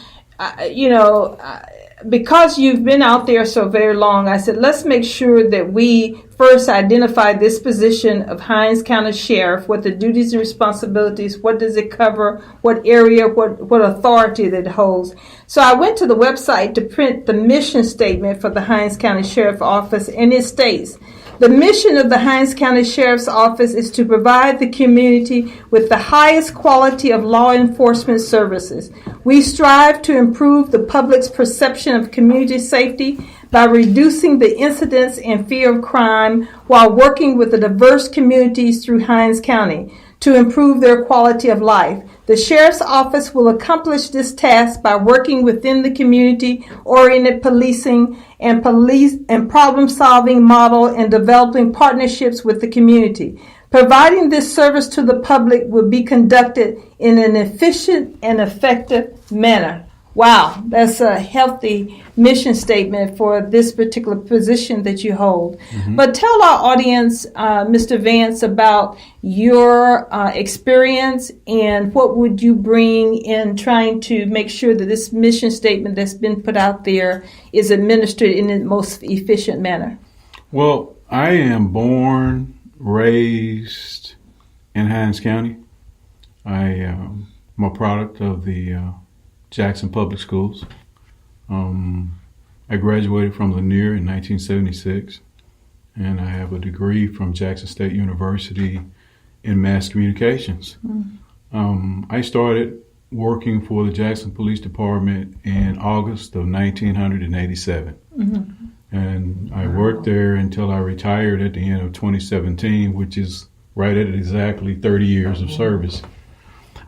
because you've been out there so very long, I said, let's make sure that we first identify this position of Hinds County Sheriff, what the duties and responsibilities, what does it cover, what area, what authority that it holds. So I went to the website to print the mission statement for the Hinds County Sheriff Office, and it states, the mission of the Hinds County Sheriff's Office is to provide the community with the highest quality of law enforcement services. We strive to improve the public's perception of community safety by reducing the incidence and fear of crime while working with the diverse communities through Hinds County to improve their quality of life. The Sheriff's Office will accomplish this task by working within the community-oriented policing and problem-solving model and developing partnerships with the community. Providing this service to the public will be conducted in an efficient and effective manner. Wow, that's a healthy mission statement for this particular position that you hold. Mm-hmm. But tell our audience, Mr. Vance, about your experience and what would you bring in trying to make sure that this mission statement that's been put out there is administered in the most efficient manner. Well, I am born, raised in Hinds County. I'm a product of the Jackson Public Schools. I graduated from Lanier in 1976, and I have a degree from Jackson State University in mass communications. I started working for the Jackson Police Department in August of 1987. Mm-hmm. And I worked there until I retired at the end of 2017, which is right at exactly 30 years of service.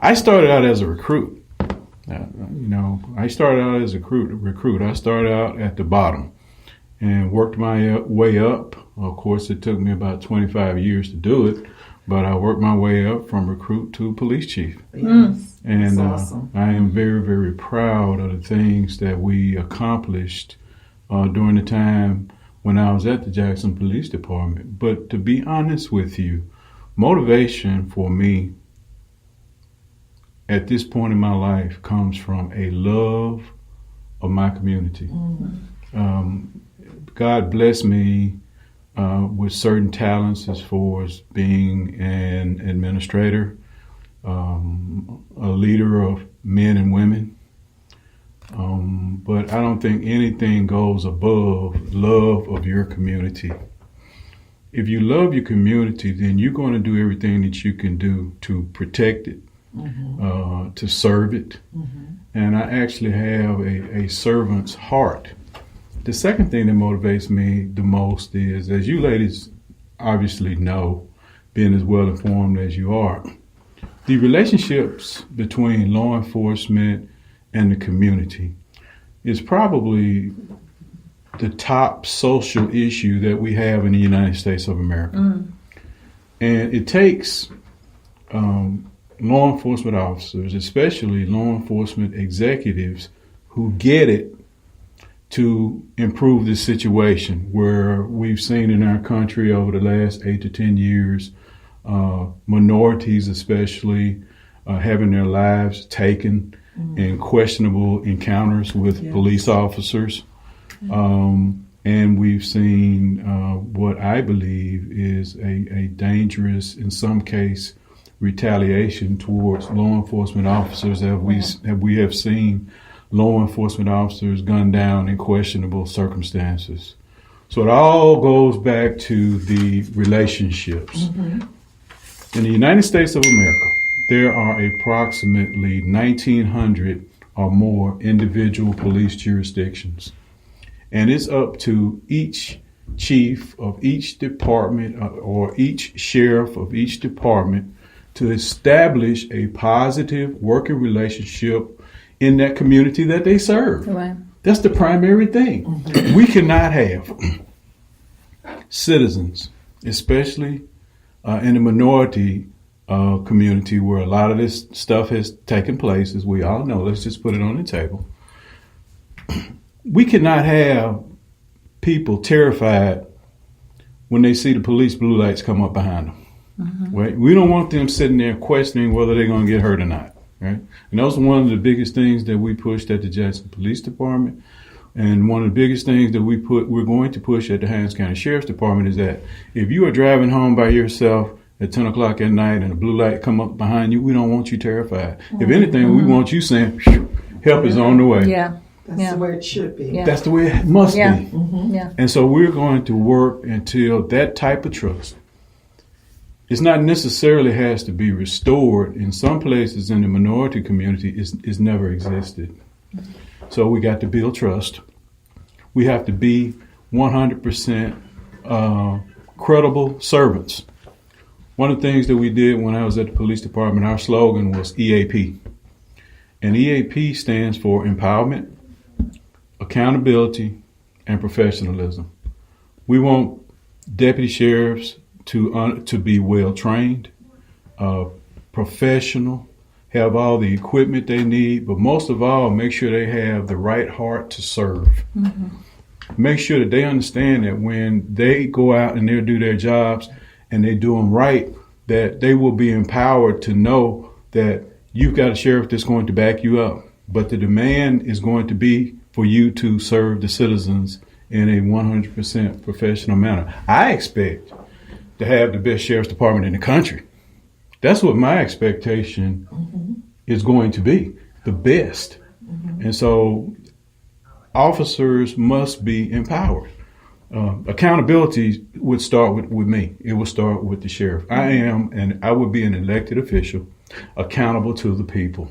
I started out as a recruit. I started out as a recruit. I started out at the bottom and worked my way up. Of course, it took me about 25 years to do it, but I worked my way up from recruit to police chief. Yes, and awesome. I am very, very proud of the things that we accomplished during the time when I was at the Jackson Police Department. But to be honest with you, motivation for me at this point in my life comes from a love of my community. Mm-hmm. God bless me with certain talents as far as being an administrator, a leader of men and women. But I don't think anything goes above love of your community. If you love your community, then you're going to do everything that you can do to protect it, to serve it. And I actually have a servant's heart. The second thing that motivates me the most is, as you ladies obviously know, being as well informed as you are, the relationships between law enforcement and the community is probably the top social issue that we have in the United States of America. And it takes law enforcement officers, especially law enforcement executives, who get it to improve this situation where we've seen in our country over the last 8 to 10 years, minorities especially having their lives taken in questionable encounters with police officers. And we've seen what I believe is a dangerous, in some case, retaliation towards law enforcement officers. We have seen law enforcement officers gunned down in questionable circumstances. So it all goes back to the relationships. In the United States of America, there are approximately 1,900 or more individual police jurisdictions. And it's up to each chief of each department or each sheriff of each department to establish a positive working relationship in that community that they serve. Right. That's the primary thing. We cannot have citizens, especially in the minority community where a lot of this stuff has taken place, as we all know. Let's just put it on the table. We cannot have people terrified when they see the police blue lights come up behind them. Right? We don't want them sitting there questioning whether they're going to get hurt or not. Right? And those are one of the biggest things that we pushed at the Jackson Police Department. And one of the biggest things that we're going to push at the Hinds County Sheriff's Department is that if you are driving home by yourself at 10 o'clock at night and a blue light come up behind you, we don't want you terrified. If anything, we want you saying, help is on the way. Yeah. That's the way it should be. Yeah. That's the way it must be. Yeah. And so we're going to work until that type of trust, it's not necessarily has to be restored. In some places in the minority community, it's never existed. So we got to build trust. We have to be 100% credible servants. One of the things that we did when I was at the police department, our slogan was EAP. And EAP stands for empowerment, accountability, and professionalism. We want deputy sheriffs to be well trained, professional, have all the equipment they need, but most of all, make sure they have the right heart to serve. Make sure that they understand that when they go out and they do their jobs and they do them right, that they will be empowered to know that you've got a sheriff that's going to back you up, but the demand is going to be for you to serve the citizens in a 100% professional manner. I expect to have the best sheriff's department in the country. That's what my expectation is going to be, the best. And so officers must be empowered. Accountability would start with me. It would start with the sheriff. I am, and I would be an elected official, accountable to the people.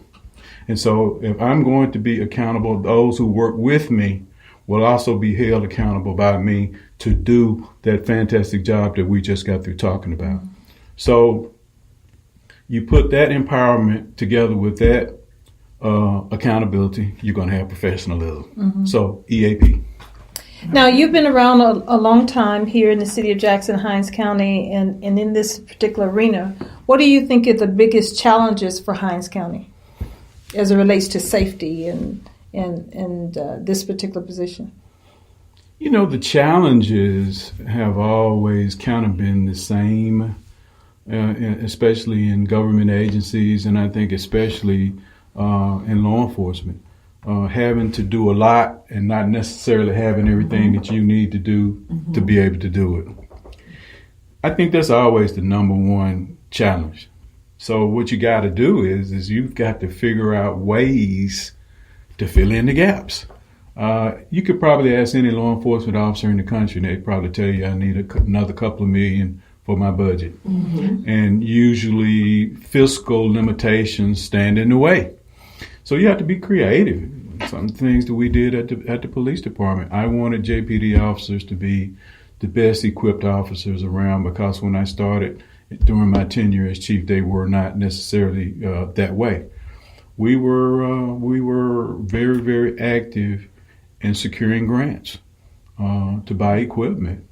And so if I'm going to be accountable, those who work with me will also be held accountable by me to do that fantastic job that we just got through talking about. So you put that empowerment together with that accountability, you're going to have professionalism. So EAP. Now, you've been around a long time here in the city of Jackson, Hinds County, and in this particular arena. What do you think are the biggest challenges for Hinds County as it relates to safety and this particular position? You know, the challenges have always kind of been the same, especially in government agencies, and I think especially in law enforcement. Having to do a lot and not necessarily having everything that you need to do to be able to do it. I think that's always the number one challenge. So what you got to do is you've got to figure out ways to fill in the gaps. You could probably ask any law enforcement officer in the country, and they'd probably tell you I need another couple of million for my budget. Mm-hmm. And usually fiscal limitations stand in the way. So you have to be creative. Some things that we did at the police department. I wanted JPD officers to be the best equipped officers around, because when I started during my tenure as chief, they were not necessarily that way. We were very, very active in securing grants to buy equipment.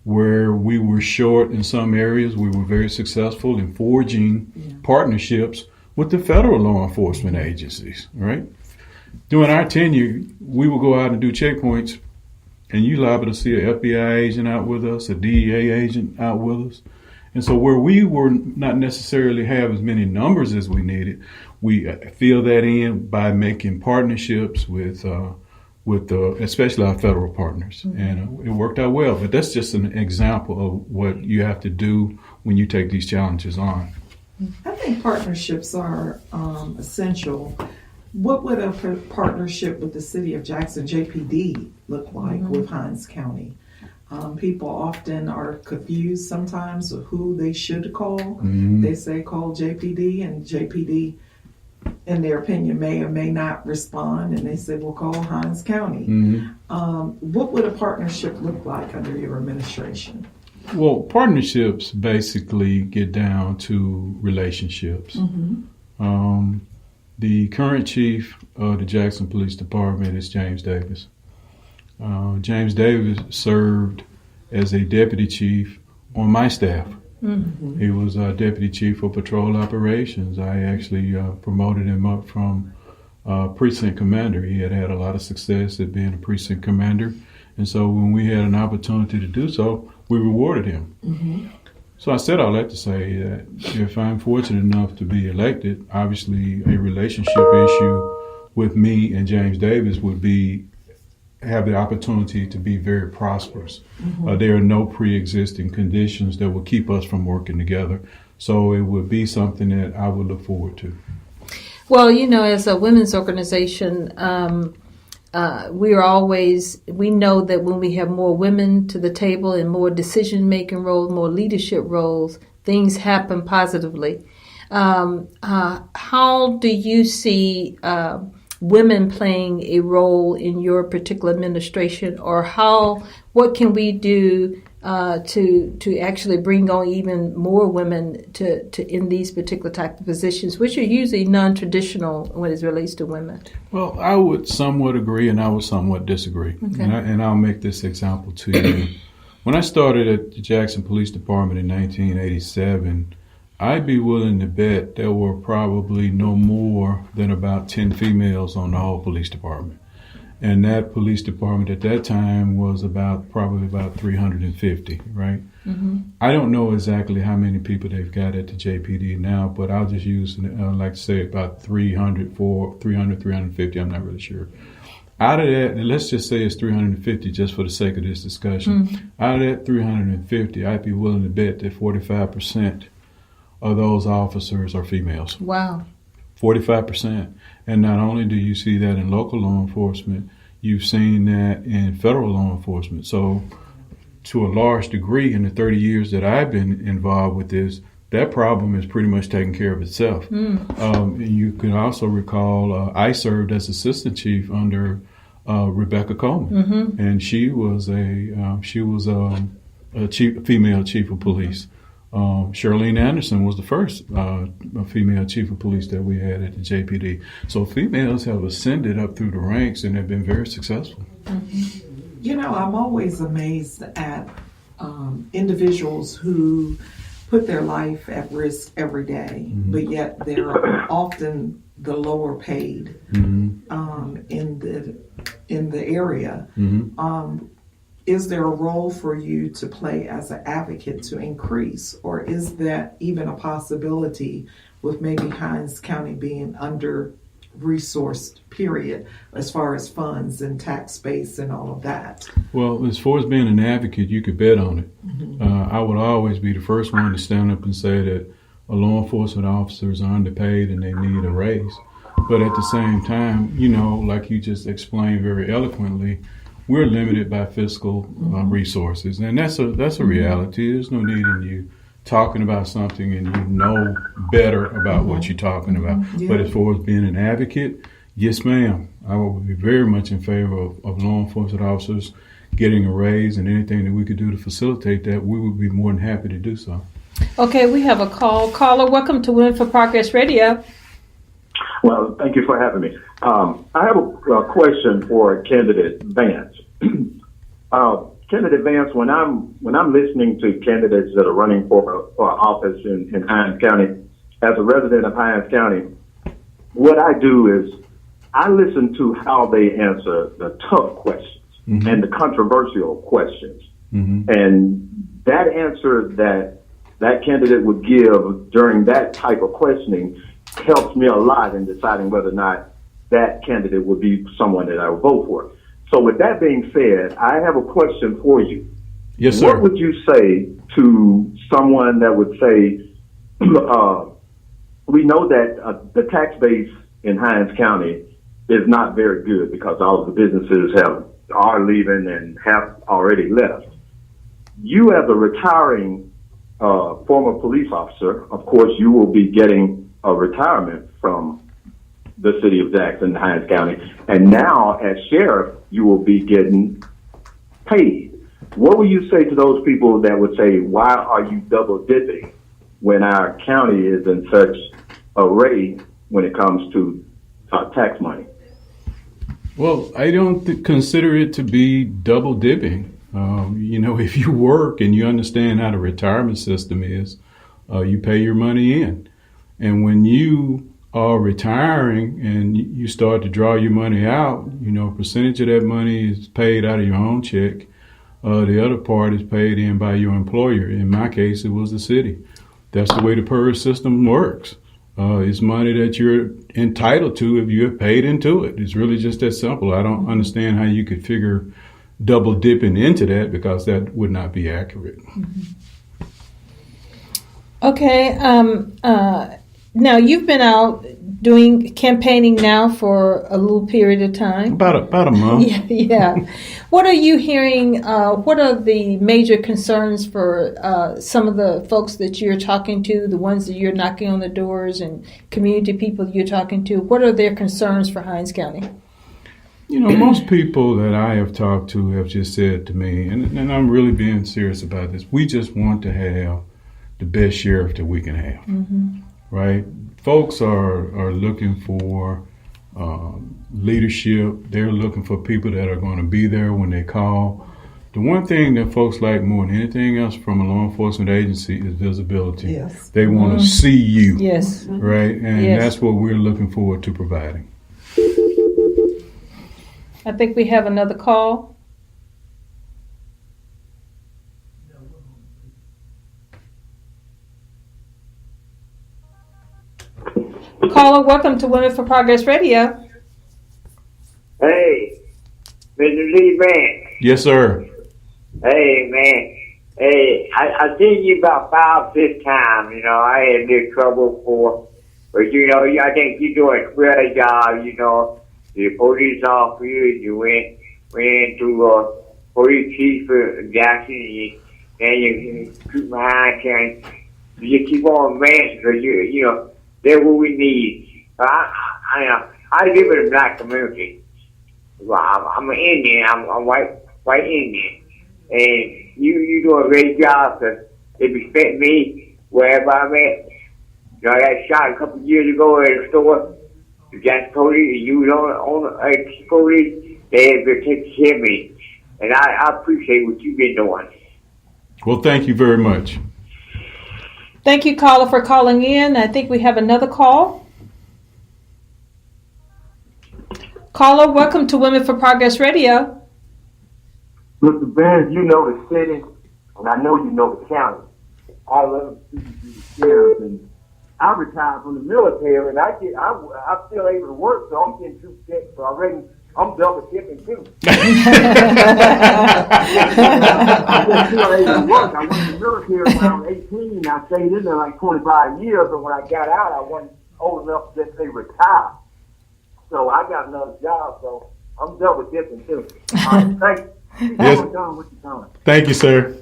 Where we were short in some areas, we were very successful in forging partnerships with the federal law enforcement agencies, right? During our tenure, we would go out and do checkpoints, and you liable to see an FBI agent out with us, a DEA agent out with us. And so where we were not necessarily have as many numbers as we needed, we fill that in by making partnerships with especially our federal partners. Mm-hmm. And it worked out well. But that's just an example of what you have to do when you take these challenges on. I think partnerships are essential. What would a partnership with the city of Jackson, JPD, look like with Hinds County? People often are confused sometimes of who they should call. Mm-hmm. They say call JPD, and JPD, in their opinion, may or may not respond, and they say, well, call Hinds County. Mm-hmm. What would a partnership look like under your administration? Well, partnerships basically get down to relationships. Mm-hmm. The current chief of the Jackson Police Department is James Davis. James Davis served as a deputy chief on my staff. Mm-hmm. He was deputy chief for patrol operations. I actually promoted him up from precinct commander. He had a lot of success at being a precinct commander. And so when we had an opportunity to do so, we rewarded him. Mm-hmm. So I said all that to say that if I'm fortunate enough to be elected, obviously a relationship issue with me and James Davis would have the opportunity to be very prosperous. Mm-hmm. There are no pre-existing conditions that will keep us from working together. So it would be something that I would look forward to. Well, as a women's organization, we know that when we have more women to the table and more decision-making roles, more leadership roles, things happen positively. How do you see women playing a role in your particular administration, or what can we do to actually bring on even more women to in these particular type of positions, which are usually non-traditional when it relates to women? Well, I would somewhat agree, and I would somewhat disagree. Okay. And I'll make this example to you. When I started at the Jackson Police Department in 1987, I'd be willing to bet there were probably no more than about 10 females on the whole police department. And that police department at that time was probably about 350, right? Mm-hmm. I don't know exactly how many people they've got at the JPD now, but I'll just use, like to say about 300, 350, I'm not really sure. Out of that, and let's just say it's 350 just for the sake of this discussion. Mm-hmm. Out of that 350, I'd be willing to bet that 45% of those officers are females. Wow. 45%. And not only do you see that in local law enforcement, you've seen that in federal law enforcement. So to a large degree, in the 30 years that I've been involved with this, that problem is pretty much taken care of itself. Mm. You can also recall I served as assistant chief under Rebecca Coleman, mm-hmm. and she was a female chief of police. Charlene Anderson was the first female chief of police that we had at the JPD. So females have ascended up through the ranks and have been very successful. Mm-hmm. I'm always amazed at individuals who put their life at risk every day, mm-hmm. but yet they're often the lower paid mm-hmm. in the area. Mm-hmm. Is there a role for you to play as an advocate to increase, or is that even a possibility with maybe Hinds County being resourced, period, as far as funds and tax base and all of that. Well, as far as being an advocate, you could bet on it. I would always be the first one to stand up and say that law enforcement officers are underpaid and they need a raise. But at the same time, like you just explained very eloquently, we're limited by fiscal resources, and that's a reality. There's no need in you talking about something and you know better about what you're talking about. Yeah. But as far as being an advocate, yes, ma'am, I would be very much in favor of law enforcement officers getting a raise, and anything that we could do to facilitate that, we would be more than happy to do so. Okay, we have a call. Caller, welcome to Women for Progress Radio. Well, thank you for having me. I have a question for candidate Vance. Candidate Vance, when I'm listening to candidates that are running for office in Hinds County, as a resident of Hinds County, what I do is I listen to how they answer the tough questions and the controversial questions. And that answer that candidate would give during that type of questioning helps me a lot in deciding whether or not that candidate would be someone that I would vote for. So with that being said, I have a question for you. Yes, sir. What would you say to someone that would say, we know that the tax base in Hinds County is not very good because all of the businesses are leaving and have already left. You as a retiring former police officer, of course, you will be getting a retirement from the city of Jackson, Hinds County, and now as sheriff, you will be getting paid. What will you say to those people that would say, why are you double dipping when our county is in such array when it comes to tax money? Well, I don't consider it to be double dipping. If you work and you understand how the retirement system is, you pay your money in. And when you are retiring and you start to draw your money out, a percentage of that money is paid out of your own check. The other part is paid in by your employer. In my case, it was the city. That's the way the PERS system works. It's money that you're entitled to if you have paid into it. It's really just that simple. I don't understand how you could figure double dipping into that, because that would not be accurate. Okay. Now you've been out doing campaigning now for a little period of time. About a month. Yeah. What are you hearing? What are the major concerns for some of the folks that you're talking to, the ones that you're knocking on the doors and community people you're talking to? What are their concerns for Hinds County? Most people that I have talked to have just said to me, and I'm really being serious about this, we just want to have the best sheriff that we can have, right? Folks are looking for leadership. They're looking for people that are going to be there when they call. The one thing that folks like more than anything else from a law enforcement agency is visibility. Yes. They want to see you, Yes. right? And that's what we're looking forward to providing. I think we have another call. Caller, welcome to Women for Progress Radio. Hey, Mr. Lee Vance. Yes, sir. Hey, man. Hey, I seen you about 5-6 times. I had a little trouble before. But, I think you're doing a great job, The police officer, you went to police chief of Jackson, and you keep behind County. You keep on advancing because they're what we need. I live in a black community. Well, I'm an Indian. I'm white Indian, and you do a great job because they respect me wherever I'm at. I got shot a couple of years ago at a store. The Jackson police, you was on the police, they have been taking care of me. And I appreciate what you've been doing. Well, thank you very much. Thank you, caller, for calling in. I think we have another call. Caller, welcome to Women for Progress Radio. Mr. Vance, you know the city, and I know you know the county. I love the sheriff, and I retired from the military, and I'm still able to work, so I'm getting 2 checks. So I'm double dipping too. I'm still able to work. I went in the military when I was 18. I stayed in there like 25 years, but when I got out, I wasn't old enough to just say retire. So I got another job, so I'm double dipping too. Thank you. Yes. Thank you, sir.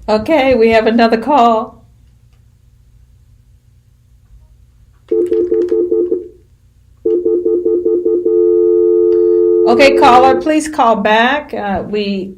Okay, we have another call. Okay, caller, please call back. We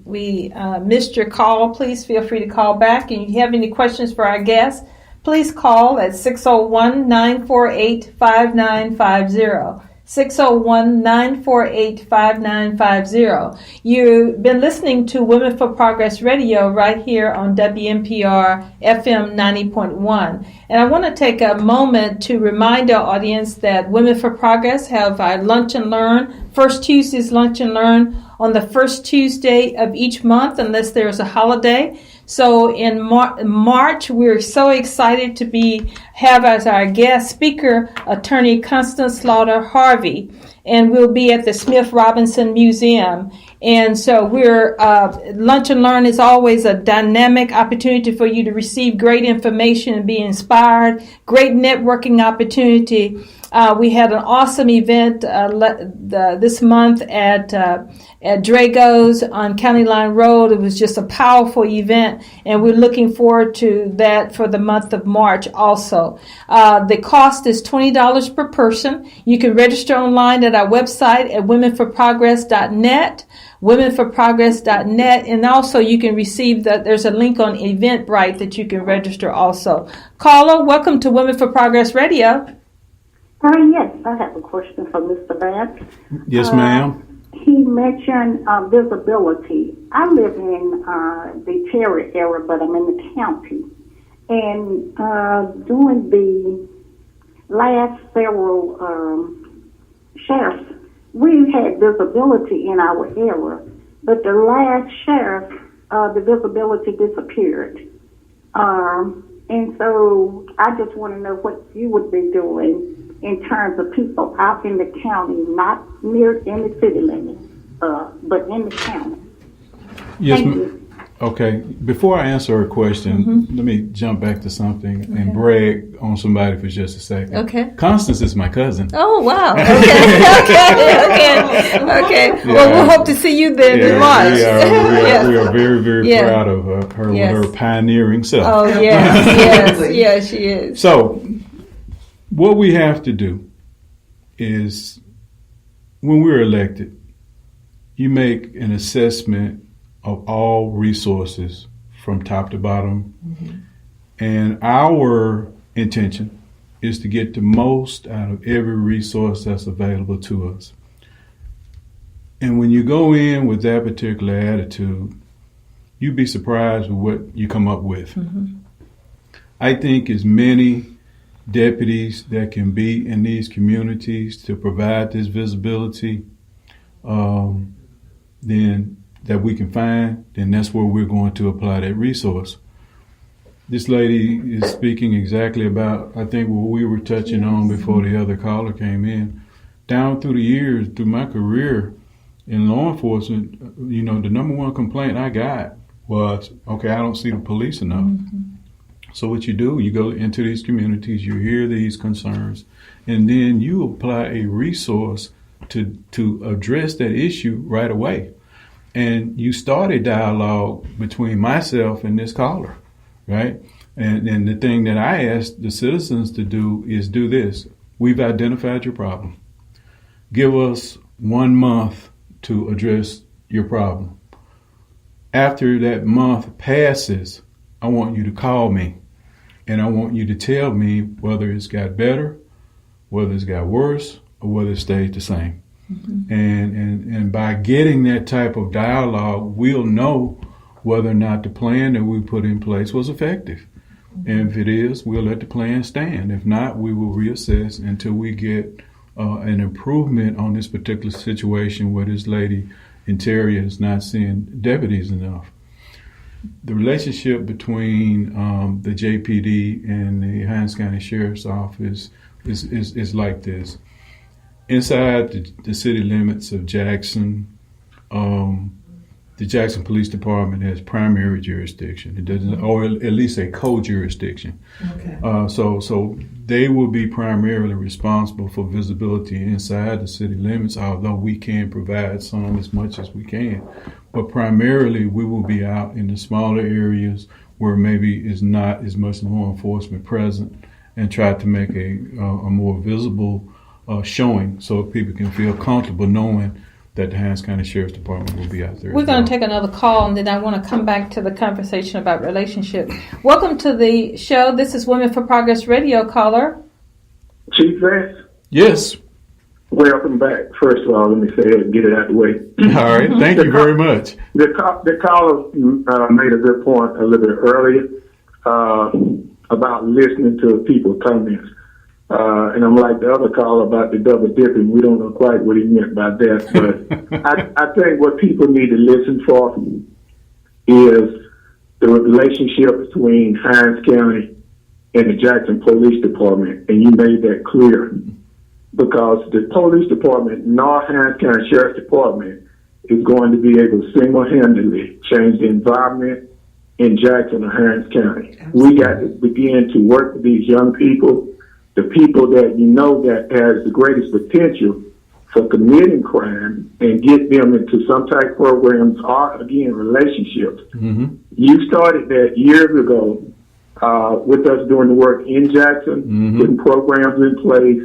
missed your call. Please feel free to call back. And if you have any questions for our guests, please call at 601-948-5950. 601-948-5950. You've been listening to Women for Progress Radio right here on WMPR FM 90.1. And I want to take a moment to remind our audience that Women for Progress have our Lunch and Learn, First Tuesday's Lunch and Learn on the first Tuesday of each month, unless there's a holiday. So in March, we're so excited to have as our guest speaker attorney Constance Slaughter Harvey, and we'll be at the Smith Robinson Museum. And so Lunch and Learn is always a dynamic opportunity for you to receive great information and be inspired, great networking opportunity. We had an awesome event this month at Drago's on County Line Road. It was just a powerful event, and we're looking forward to that for the month of March also. The cost is $20 per person. You can register online at our website at womenforprogress.net. womenforprogress.net, and also you can receive there's a link on Eventbrite that you can register also. Caller, welcome to Women for Progress Radio. Yes, I have a question for Mr. Vance. Yes, ma'am. He mentioned visibility. I live in the Terry area, but I'm in the county. And during the last several sheriffs, we had visibility in our area, but the last sheriff, the visibility disappeared. And so I just want to know what you would be doing in terms of people out in the county, not near in the city limits, but in the county. Yes, okay. Before I answer her question, let me jump back to something and brag on somebody for just a second. Okay. Constance is my cousin. Oh, wow. Okay. Yeah. Well, we'll hope to see you then in March. We are very, very proud of her with her pioneering self. Oh, yes, she is. So, what we have to do is, when we're elected, you make an assessment of all resources from top to bottom. And our intention is to get the most out of every resource that's available to us. And when you go in with that particular attitude, you'd be surprised with what you come up with. I think as many deputies that can be in these communities to provide this visibility, then that we can find, then that's where we're going to apply that resource. This lady is speaking exactly about, I think, what we were touching on before the other caller came in. Down through the years, through my career in law enforcement, the number one complaint I got was, okay, I don't see the police enough. So what you do, you go into these communities, you hear these concerns, and then you apply a resource to address that issue right away. And you start a dialogue between myself and this caller, right? And the thing that I ask the citizens to do is do this. We've identified your problem. Give us 1 month to address your problem. After that month passes, I want you to call me, and I want you to tell me whether it's got better, whether it's got worse, or whether it stayed the same. And by getting that type of dialogue, we'll know whether or not the plan that we put in place was effective. And if it is, we'll let the plan stand. If not, we will reassess until we get an improvement on this particular situation where this lady in Terry is not seeing deputies enough. the relationship between the JPD and the Hinds County Sheriff's Office is like this. Inside the city limits of Jackson, the Jackson Police Department has primary jurisdiction. It doesn't, or at least a co-jurisdiction. Okay. So they will be primarily responsible for visibility inside the city limits, although we can provide some as much as we can. But primarily, we will be out in the smaller areas where maybe is not as much law enforcement present, and try to make a more visible showing so people can feel comfortable knowing that the Hinds County Sheriff's Department will be out there. We're going to take another call, and then I want to come back to the conversation about relationship. Welcome to the show. This is Women for Progress Radio. Caller. Chief Vance? Yes. Welcome back. First of all, let me say it and get it out of the way. All right. Thank you very much. The caller made a good point a little bit earlier about listening to people's comments. And I'm like the other caller about the double dipping. We don't know quite what he meant by that. But I think what people need to listen for is the relationship between Hinds County and the Jackson Police Department. And you made that clear. Because the police department, nor Hinds County Sheriff's Department, is going to be able to single-handedly change the environment in Jackson or Hinds County. We got to begin to work with these young people, the people that you know that has the greatest potential for committing crime, and get them into some type of programs or, again, relationships. Mm-hmm. You started that years ago with us doing the work in Jackson, putting programs in place.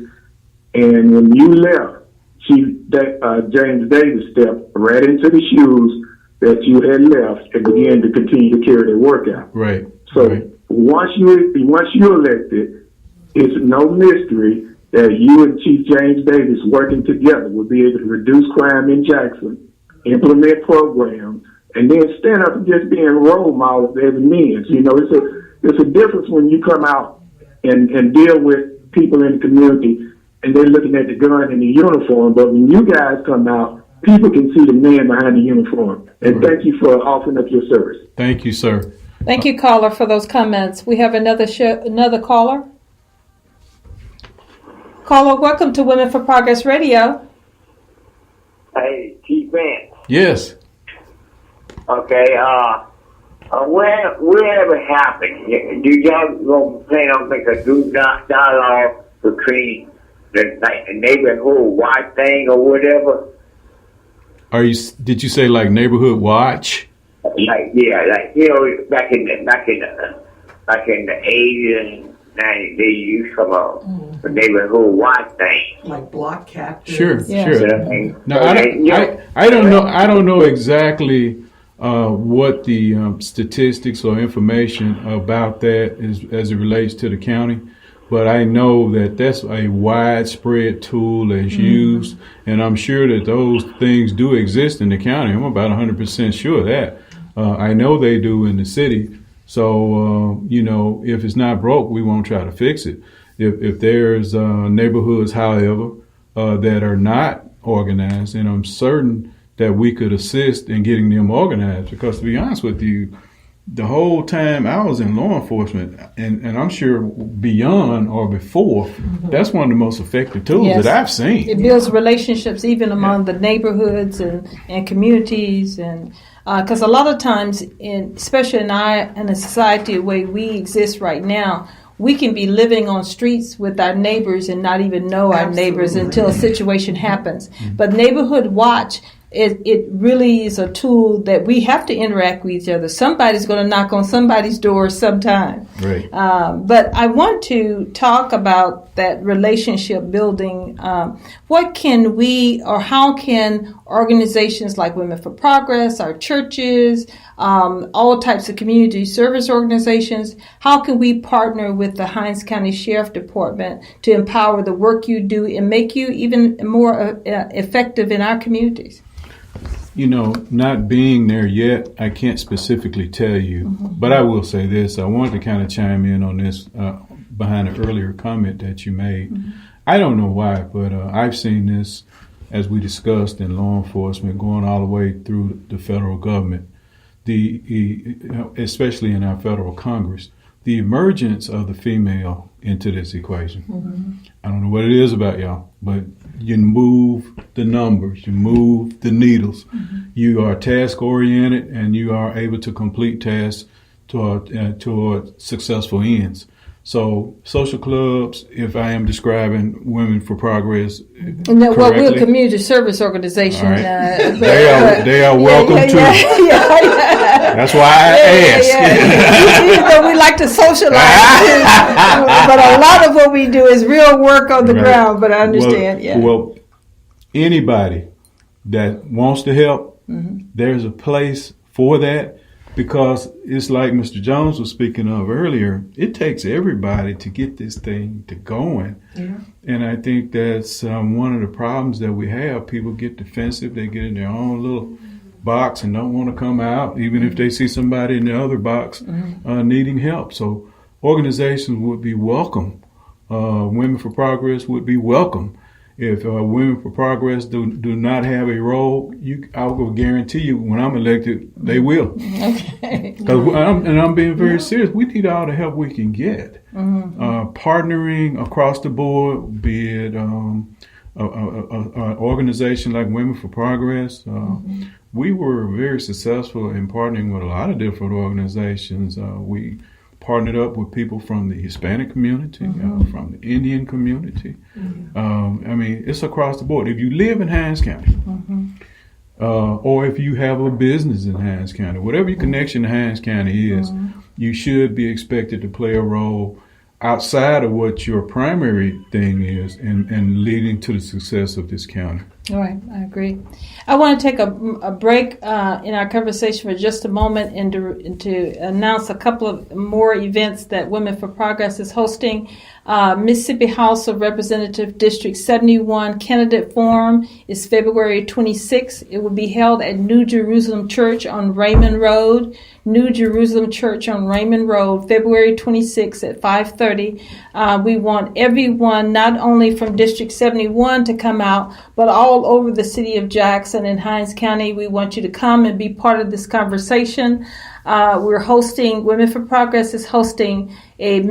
And when you left, James Davis stepped right into the shoes that you had left and began to continue to carry the work out. Right. So right. once you're elected, it's no mystery that you and Chief James Davis working together will be able to reduce crime in Jackson, implement programs, and then stand up and just being role models as men. You know, it's a difference when you come out and deal with people in the community and they're looking at the gun and the uniform. But when you guys come out, people can see the man behind the uniform. And right. Thank you for offering up your service. Thank you, sir. Thank you, caller, for those comments. We have another caller. Caller, welcome to Women for Progress Radio. Hey, Chief Vance. Yes. Okay, whatever happened, do y'all go plan on making a group dialogue between the neighborhood watch thing or whatever? Did you say like neighborhood watch? Like you know, back in the 80s and 90s, they used some the neighborhood watch thing, like block captains. Sure, yeah. Sure. No, I don't know. I don't know exactly what the statistics or information about that is as it relates to the county. But I know that that's a widespread tool that's used, and I'm sure that those things do exist in the county. I'm about 100% sure of that. I know they do in the city. So, if it's not broke, we won't try to fix it. If there's neighborhoods, however, that are not organized, and I'm certain that we could assist in getting them organized, because to be honest with you, the whole time I was in law enforcement, and I'm sure beyond or before, that's one of the most effective tools that I've seen. It builds relationships even among the neighborhoods and communities, and because a lot of times, especially in a society the way we exist right now, we can be living on streets with our neighbors and not even know our neighbors until a situation happens. But Neighborhood Watch, it really is a tool that we have to interact with each other. Somebody's going to knock on somebody's door sometime. Right. But I want to talk about that relationship building. What can we, or how can organizations like Women for Progress, our churches, all types of community service organizations, how can we partner with the Hinds County Sheriff Department to empower the work you do and make you even more effective in our communities? Not being there yet, I can't specifically tell you, but I will say this. I wanted to kind of chime in on this behind an earlier comment that you made. I don't know why, but I've seen this, as we discussed, in law enforcement, going all the way through the federal government, especially in our federal Congress, the emergence of the female into this equation. I don't know what it is about y'all, but you move the numbers, you move the needles. You are task oriented, and you are able to complete tasks toward successful ends. So social clubs, if I am describing Women for Progress correctly, well, we're a community service organization. Right. They are welcome too. That's why I asked. We like to socialize, but a lot of what we do is real work on the ground. But I understand. Well, anybody that wants to help, there's a place for that. Because it's like Mr. Jones was speaking of earlier, it takes everybody to get this thing to going. Yeah. And I think that's one of the problems that we have. People get defensive. They get in their own little box and don't want to come out, even if they see somebody in the other box needing help. So organizations would be welcome. Women for Progress would be welcome. If Women for Progress do not have a role, I will guarantee you when I'm elected, they will. Okay. I'm being very serious. We need all the help we can get. Partnering across the board, be it an organization like Women for Progress. We were very successful in partnering with a lot of different organizations. We partnered up with people from the Hispanic community, from the Indian community. I mean, it's across the board. If you live in Hinds County, or if you have a business in Hinds County, whatever your connection to Hinds County is, you should be expected to play a role outside of what your primary thing is and leading to the success of this county. All right, I agree. I want to take a break in our conversation for just a moment and to announce a couple of more events that Women for Progress is hosting. Mississippi House of Representatives District 71 Candidate Forum is February 26th. It will be held at New Jerusalem Church on Raymond Road. New Jerusalem Church on Raymond Road, February 26th at 5:30. We want everyone, not only from District 71 to come out, but all over the city of Jackson and Hinds County. We want you to come and be part of this conversation. We're hosting, Women for Progress is hosting a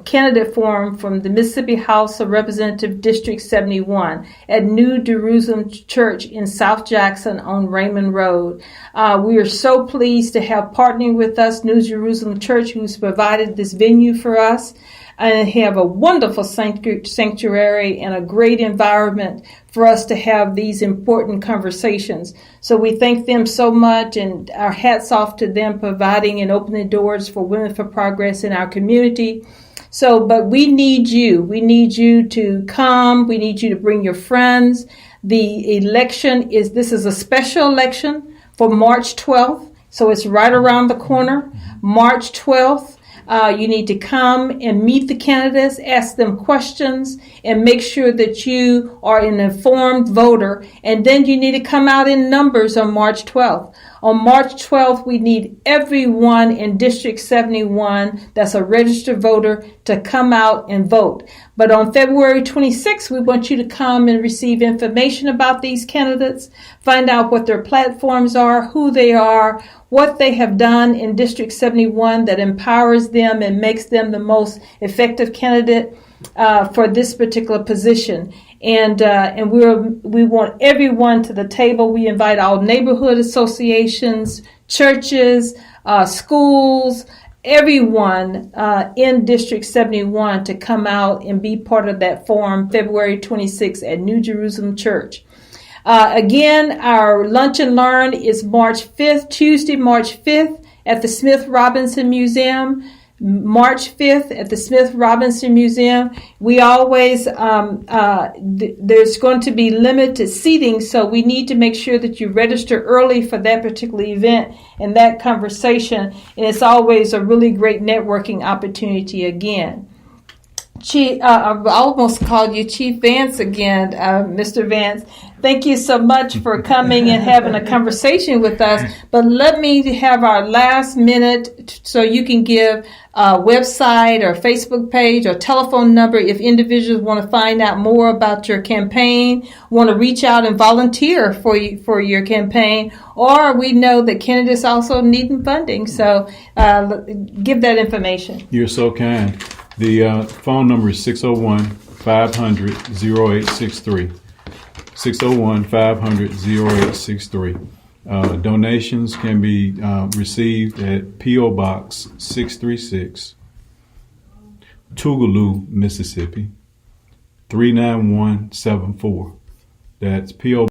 candidate forum from the Mississippi House of Representatives District 71 at New Jerusalem Church in South Jackson on Raymond Road. We are so pleased to have partnering with us New Jerusalem Church, who's provided this venue for us, and have a wonderful sanctuary and a great environment for us to have these important conversations. So we thank them so much, and our hats off to them providing and opening doors for Women for Progress in our community. So, but we need you. We need you to come. We need you to bring your friends. The election this is a special election for March 12th. So it's right around the corner, March 12th. You need to come and meet the candidates, ask them questions, and make sure that you are an informed voter. And then you need to come out in numbers on March 12th. On March 12th, we need everyone in District 71 that's a registered voter to come out and vote. But on February 26th, we want you to come and receive information about these candidates, find out what their platforms are, who they are, what they have done in District 71 that empowers them and makes them the most effective candidate for this particular position. And we want everyone to the table. We invite all neighborhood associations, churches, schools, everyone in District 71 to come out and be part of that forum February 26th at New Jerusalem Church. Again, our Lunch and Learn is March 5th, Tuesday, March 5th at the Smith Robinson Museum. March 5th at the Smith Robinson Museum. We always, there's going to be limited seating, so we need to make sure that you register early for that particular event and that conversation. And it's always a really great networking opportunity again. Chief, I almost called you Chief Vance again, Mr. Vance. Thank you so much for coming and having a conversation with us. But let me have our last minute so you can give a website or Facebook page or telephone number if individuals want to find out more about your campaign, want to reach out and volunteer for your campaign, or we know that candidates also need funding. So give that information. You're so kind. The phone number is 601-500-0863. 601-500-0863. Donations can be received at P.O. Box 636, Tougaloo, Mississippi, 39174. That's P.O.